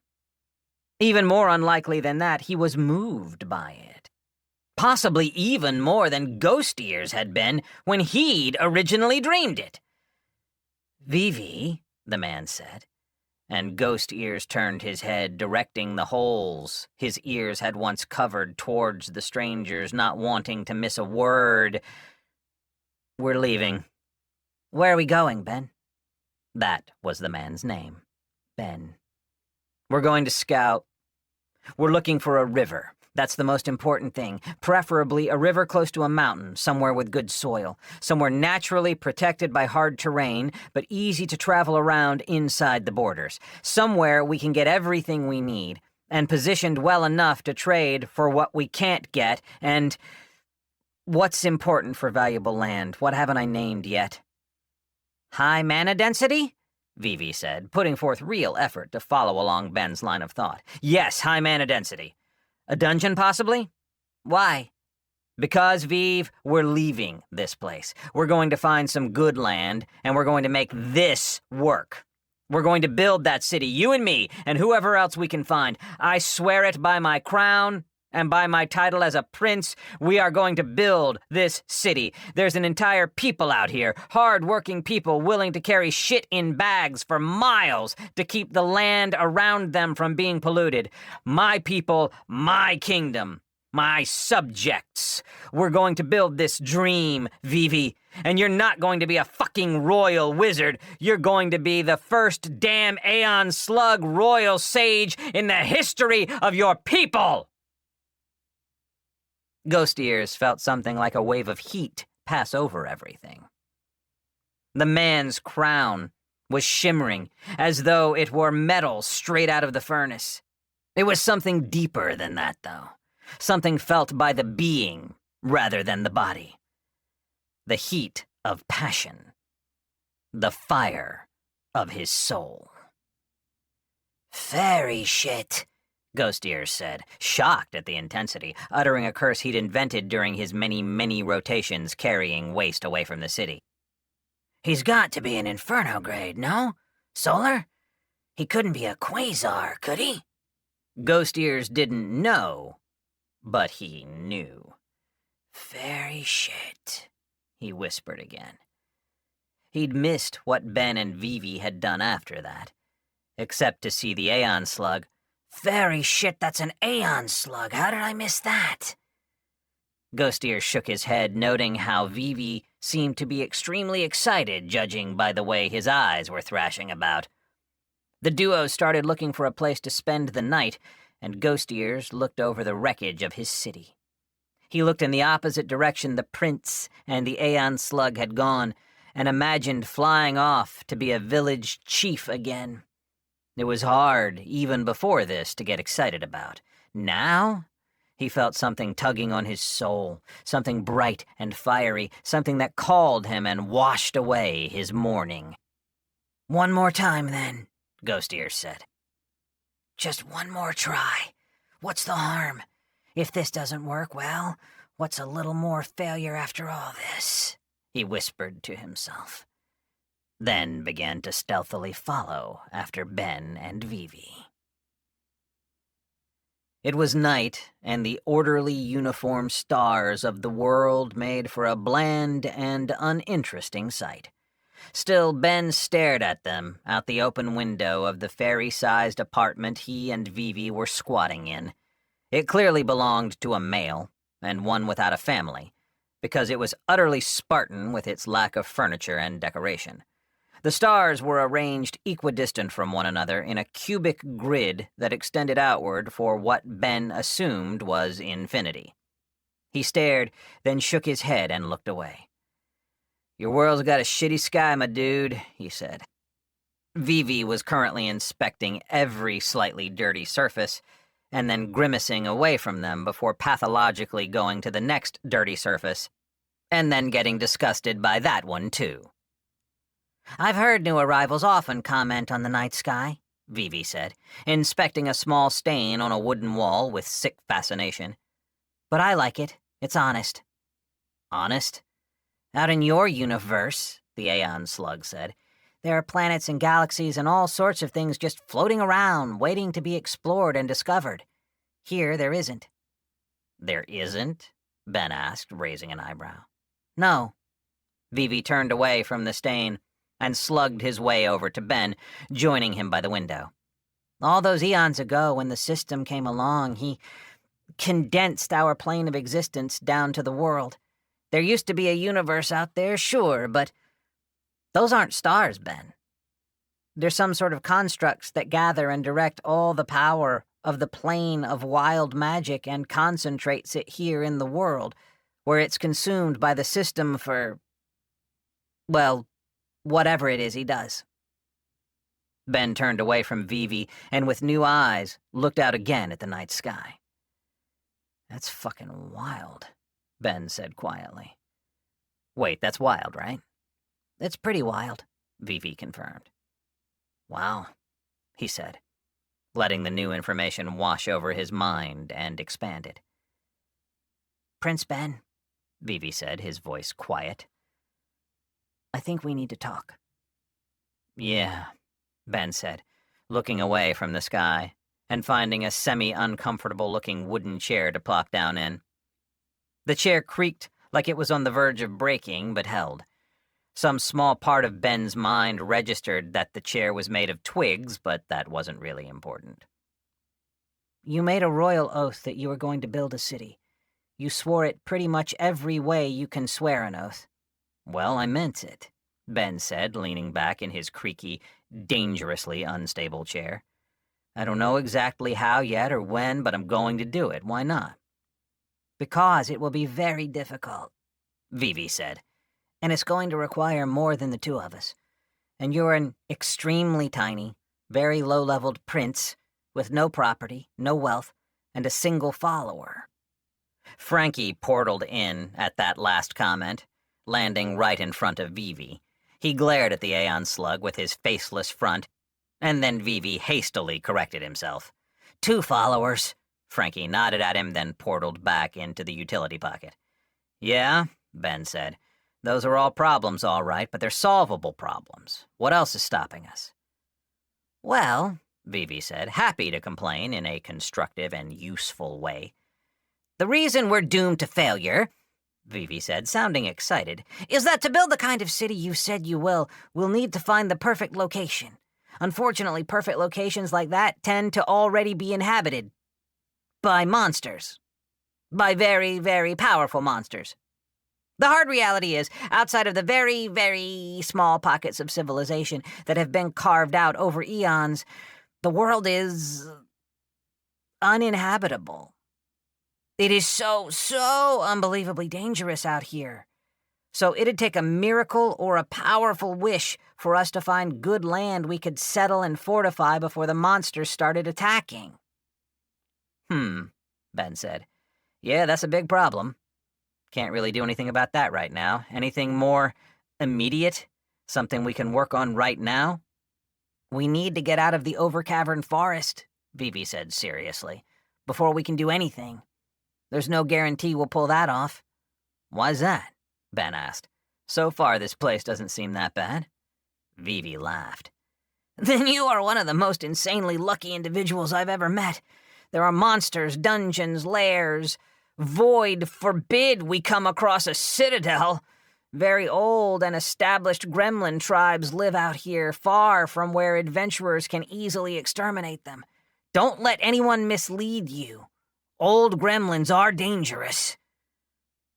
Even more unlikely than that, he was moved by it. Possibly even more than Ghost Ears had been when he'd originally dreamed it. "Vivi," the man said, and Ghost Ears turned his head, directing the holes his ears had once covered towards the strangers, not wanting to miss a word. "We're leaving." "Where are we going, Ben?" That was the man's name, Ben. "We're going to scout. We're looking for a river. That's the most important thing. Preferably a river close to a mountain, somewhere with good soil. Somewhere naturally protected by hard terrain, but easy to travel around inside the borders. Somewhere we can get everything we need, and positioned well enough to trade for what we can't get, and what's important for valuable land? What haven't I named yet?" "High mana density?" Vivi said, putting forth real effort to follow along Ben's line of thought. "Yes, high mana density. A dungeon, possibly?" "Why?" Because, Vive, we're leaving this place. We're going to find some good land, and we're going to make this work. We're going to build that city, you and me, and whoever else we can find. I swear it by my crown and by my title as a prince, we are going to build this city. There's an entire people out here, hard-working people willing to carry shit in bags for miles to keep the land around them from being polluted. My people, my kingdom. My subjects. We're going to build this dream, Vivi. And you're not going to be a fucking royal wizard. You're going to be the first damn Aeon Slug royal sage in the history of your people! Ghost Ears felt something like a wave of heat pass over everything. The man's crown was shimmering, as though it were metal straight out of the furnace. It was something deeper than that, though. Something felt by the being rather than the body. The heat of passion. The fire of his soul. "Fairy shit," Ghost Ears said, shocked at the intensity, uttering a curse he'd invented during his many rotations carrying waste away from the city. "He's got to be an Inferno grade, no? Solar? He couldn't be a quasar, could he?" Ghost Ears didn't know, but he knew. "Fairy shit," he whispered again. He'd missed what Ben and Vivi had done after that, except to see the Aeon Slug. "Fairy shit, that's an Aeon Slug. How did I miss that?" Ghost Ears shook his head, noting how Vivi seemed to be extremely excited, judging by the way his eyes were thrashing about. The duo started looking for a place to spend the night, and Ghost Ears looked over the wreckage of his city. He looked in the opposite direction the prince and the Aeon Slug had gone, and imagined flying off to be a village chief again. It was hard, even before this, to get excited about. Now, he felt something tugging on his soul, something bright and fiery, something that called him and washed away his mourning. "One more time, then," Ghost Ears said. "Just one more try. What's the harm? If this doesn't work, well, what's a little more failure after all this?" he whispered to himself. Then began to stealthily follow after Ben and Vivi. It was night, and the orderly uniform stars of the world made for a bland and uninteresting sight. Still, Ben stared at them out the open window of the fairy-sized apartment he and Vivi were squatting in. It clearly belonged to a male, and one without a family, because it was utterly Spartan with its lack of furniture and decoration. The stars were arranged equidistant from one another in a cubic grid that extended outward for what Ben assumed was infinity. He stared, then shook his head and looked away. "Your world's got a shitty sky, my dude," he said. Vivi was currently inspecting every slightly dirty surface, and then grimacing away from them before pathologically going to the next dirty surface, and then getting disgusted by that one, too. "I've heard new arrivals often comment on the night sky," Vivi said, inspecting a small stain on a wooden wall with sick fascination. "But I like it. It's honest." "Honest?" "Out in your universe," the Aeon Slug said, "there are planets and galaxies and all sorts of things just floating around, waiting to be explored and discovered. Here, there isn't." "There isn't?" Ben asked, raising an eyebrow. "No." Vivi turned away from the stain and slugged his way over to Ben, joining him by the window. "All those eons ago, when the system came along, he condensed our plane of existence down to the world. There used to be a universe out there, sure, but those aren't stars, Ben. They're some sort of constructs that gather and direct all the power of the plane of wild magic and concentrates it here in the world, where it's consumed by the system for, well, whatever it is he does." Ben turned away from Vivi and with new eyes looked out again at the night sky. "That's fucking wild," Ben said quietly. "Wait, that's wild, right?" "It's pretty wild," Vivi confirmed. "Wow," he said, letting the new information wash over his mind and expand it. Prince Ben, Vivi said, his voice quiet. I think we need to talk. Yeah, Ben said, looking away from the sky and finding a semi-uncomfortable-looking wooden chair to plop down in. The chair creaked like it was on the verge of breaking, but held. Some small part of Ben's mind registered that the chair was made of twigs, but that wasn't really important. You made a royal oath that you were going to build a city. You swore it pretty much every way you can swear an oath. Well, I meant it, Ben said, leaning back in his creaky, dangerously unstable chair. I don't know exactly how yet or when, but I'm going to do it. Why not? Because it will be very difficult, Vivi said. And it's going to require more than the two of us. And you're an extremely tiny, very low-leveled prince with no property, no wealth, and a single follower. Frankie portaled in at that last comment, landing right in front of Vivi. He glared at the Aeon slug with his faceless front, and then Vivi hastily corrected himself. 2 followers. Frankie nodded at him, then portaled back into the utility pocket. Yeah, Ben said. Those are all problems, all right, but they're solvable problems. What else is stopping us? Well, Vivi said, happy to complain in a constructive and useful way. The reason we're doomed to failure, Vivi said, sounding excited, is that to build the kind of city you said you will, we'll need to find the perfect location. Unfortunately, perfect locations like that tend to already be inhabited by monsters. By very, very powerful monsters. The hard reality is, outside of the very, very small pockets of civilization that have been carved out over eons, the world is uninhabitable. It is so unbelievably dangerous out here. So it'd take a miracle or a powerful wish for us to find good land we could settle and fortify before the monsters started attacking. Ben said. Yeah, that's a big problem. Can't really do anything about that right now. Anything more immediate? Something we can work on right now? We need to get out of the Overcavern Forest, Vivi said seriously, before we can do anything. There's no guarantee we'll pull that off. Why's that? Ben asked. So far, this place doesn't seem that bad. Vivi laughed. Then you are one of the most insanely lucky individuals I've ever met. There are monsters, dungeons, lairs. Void forbid we come across a citadel. Very old and established gremlin tribes live out here, far from where adventurers can easily exterminate them. Don't let anyone mislead you. Old gremlins are dangerous.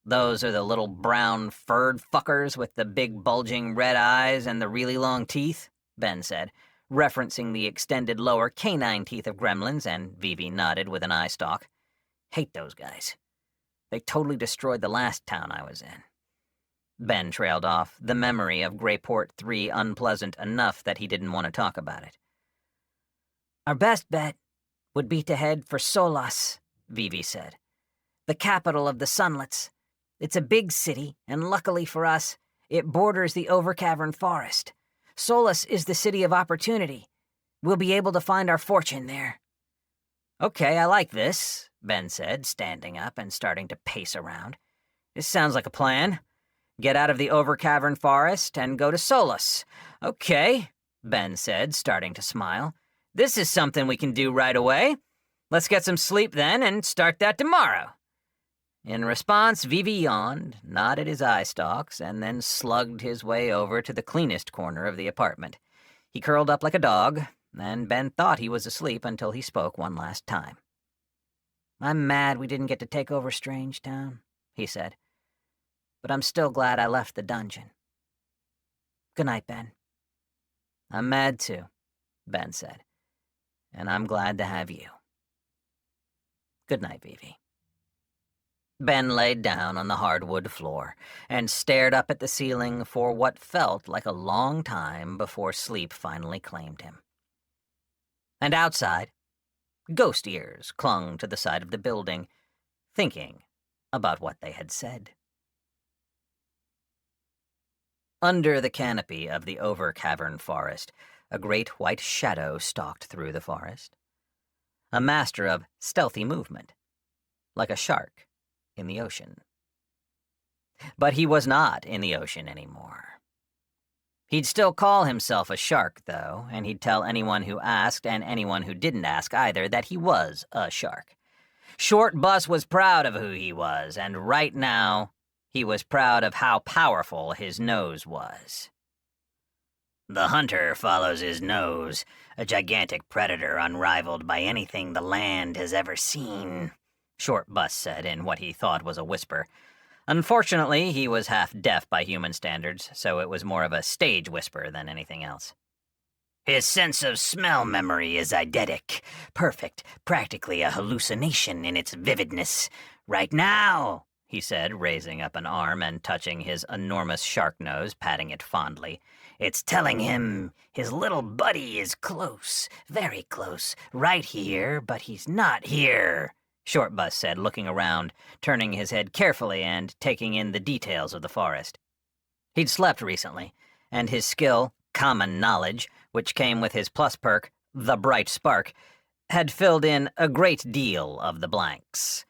Those are the little brown furred fuckers with the big bulging red eyes and the really long teeth, Ben said, referencing the extended lower canine teeth of gremlins, and Vivi nodded with an eye stalk. Hate those guys. They totally destroyed the last town I was in. Ben trailed off, the memory of Greyport 3 unpleasant enough that he didn't want to talk about it. Our best bet would be to head for Solas, Vivi said. The capital of the Sunlets. It's a big city, and luckily for us, it borders the Overcavern Forest. Solas is the city of opportunity. We'll be able to find our fortune there. Okay, I like this, Ben said, standing up and starting to pace around. This sounds like a plan. Get out of the Overcavern Forest and go to Solas. Okay, Ben said, starting to smile. This is something we can do right away. Let's get some sleep then and start that tomorrow. In response, Vivi yawned, nodded his eye stalks, and then slugged his way over to the cleanest corner of the apartment. He curled up like a dog, and Ben thought he was asleep until he spoke one last time. I'm mad we didn't get to take over Strangetown, he said. But I'm still glad I left the dungeon. Good night, Ben. I'm mad too, Ben said. And I'm glad to have you. Good night, Vivi. Ben laid down on the hardwood floor and stared up at the ceiling for what felt like a long time before sleep finally claimed him. And outside, ghost ears clung to the side of the building, thinking about what they had said. Under the canopy of the Overcavern Forest, a great white shadow stalked through the forest. A master of stealthy movement, like a shark, in the ocean. But he was not in the ocean anymore. He'd still call himself a shark, though, and he'd tell anyone who asked, and anyone who didn't ask either, that he was a shark. Short Bus was proud of who he was, and right now, he was proud of how powerful his nose was. "The hunter follows his nose, a gigantic predator unrivaled by anything the land has ever seen," Short Bus said in what he thought was a whisper. Unfortunately, he was half deaf by human standards, so it was more of a stage whisper than anything else. "His sense of smell memory is eidetic, perfect, practically a hallucination in its vividness. Right now," he said, raising up an arm and touching his enormous shark nose, patting it fondly, "it's telling him his little buddy is close, very close, right here, but he's not here," Short Bus said, looking around, turning his head carefully and taking in the details of the forest. He'd slept recently, and his skill, common knowledge, which came with his plus perk, the bright spark, had filled in a great deal of the blanks.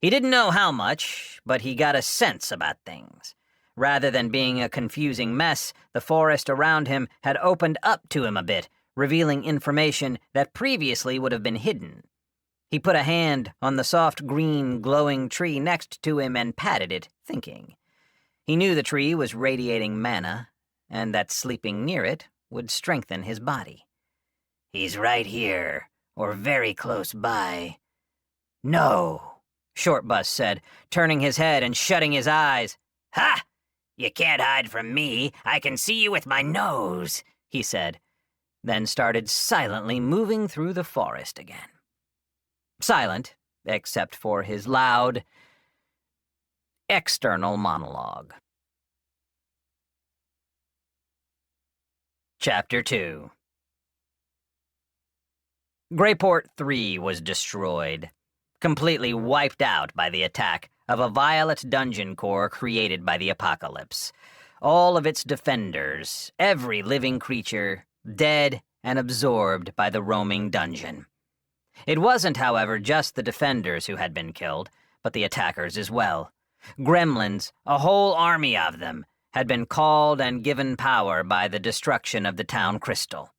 He didn't know how much, but he got a sense about things. Rather than being a confusing mess, the forest around him had opened up to him a bit, revealing information that previously would have been hidden. He put a hand on the soft green, glowing tree next to him and patted it, thinking. He knew the tree was radiating mana, and that sleeping near it would strengthen his body. "He's right here, or very close by." "No," Short Bus said, turning his head and shutting his eyes. "Ha! You can't hide from me. I can see you with my nose," he said, then started silently moving through the forest again. Silent, except for his loud, external monologue. Chapter 2. Greyport 3 was destroyed, completely wiped out by the attack of a violet dungeon core created by the apocalypse. All of its defenders, every living creature, dead and absorbed by the roaming dungeon. It wasn't, however, just the defenders who had been killed, but the attackers as well. Gremlins, a whole army of them, had been called and given power by the destruction of the town crystal.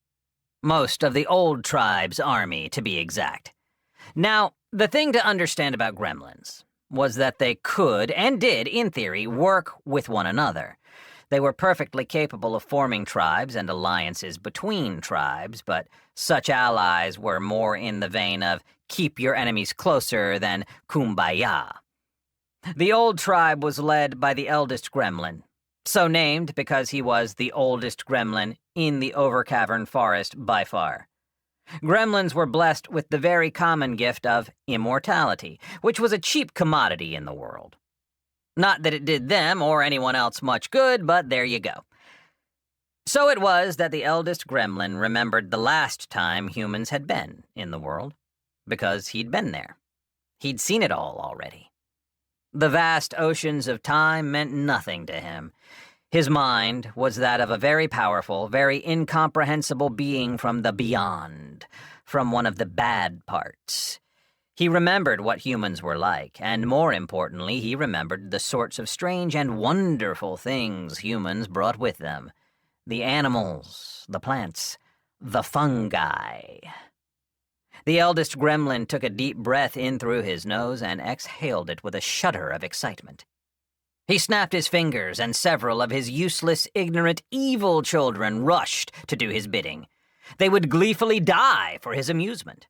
Most of the old tribe's army, to be exact. Now, the thing to understand about gremlins was that they could, and did, in theory, work with one another. They were perfectly capable of forming tribes and alliances between tribes, but such allies were more in the vein of keep your enemies closer than kumbaya. The old tribe was led by the eldest gremlin, so named because he was the oldest gremlin in the Overcavern Forest by far. Gremlins were blessed with the very common gift of immortality, which was a cheap commodity in the world. Not that it did them or anyone else much good, but there you go. So it was that the eldest gremlin remembered the last time humans had been in the world, because he'd been there. He'd seen it all already. The vast oceans of time meant nothing to him. His mind was that of a very powerful, very incomprehensible being from the beyond, from one of the bad parts. He remembered what humans were like, and more importantly, he remembered the sorts of strange and wonderful things humans brought with them. The animals, the plants, the fungi. The eldest gremlin took a deep breath in through his nose and exhaled it with a shudder of excitement. He snapped his fingers, and several of his useless, ignorant, evil children rushed to do his bidding. They would gleefully die for his amusement.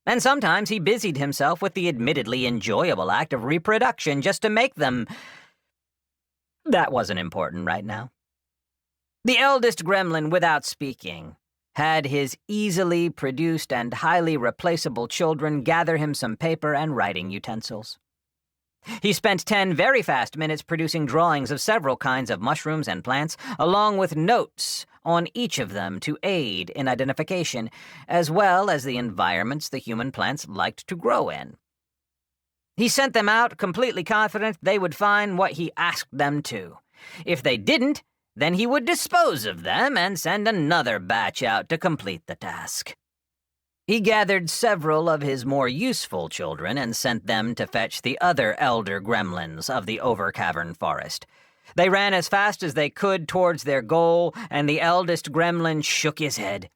And sometimes he busied himself with the admittedly enjoyable act of reproduction just to make them. That wasn't important right now. The eldest gremlin, without speaking, had his easily produced and highly replaceable children gather him some paper and writing utensils. He spent 10 very fast minutes producing drawings of several kinds of mushrooms and plants, along with notes on each of them to aid in identification, as well as the environments the human plants liked to grow in. He sent them out completely confident they would find what he asked them to. If they didn't, then he would dispose of them and send another batch out to complete the task. He gathered several of his more useful children and sent them to fetch the other elder gremlins of the Overcavern Forest. They ran as fast as they could towards their goal, and the eldest gremlin shook his head.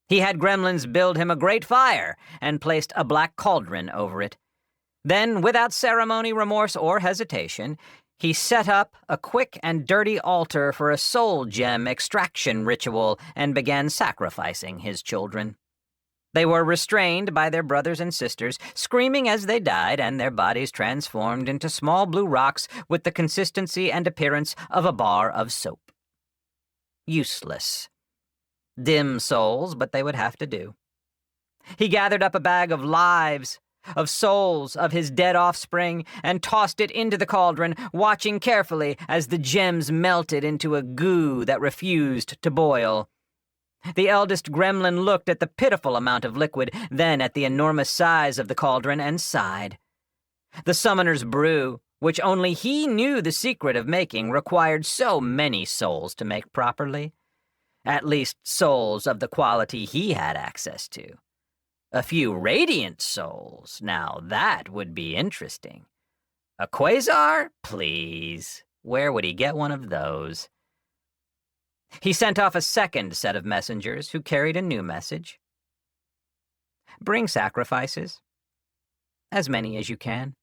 He had gremlins build him a great fire and placed a black cauldron over it. Then, without ceremony, remorse, or hesitation, he set up a quick and dirty altar for a soul gem extraction ritual and began sacrificing his children. They were restrained by their brothers and sisters, screaming as they died, and their bodies transformed into small blue rocks with the consistency and appearance of a bar of soap. Useless. Dim souls, but they would have to do. He gathered up a bag of lives, of souls of his dead offspring, and tossed it into the cauldron, watching carefully as the gems melted into a goo that refused to boil. The eldest gremlin looked at the pitiful amount of liquid, then at the enormous size of the cauldron, and sighed. The summoner's brew, which only he knew the secret of making, required so many souls to make properly. At least souls of the quality he had access to. A few radiant souls, now that would be interesting. A quasar? Please. Where would he get one of those? He sent off a second set of messengers who carried a new message. Bring sacrifices. As many as you can.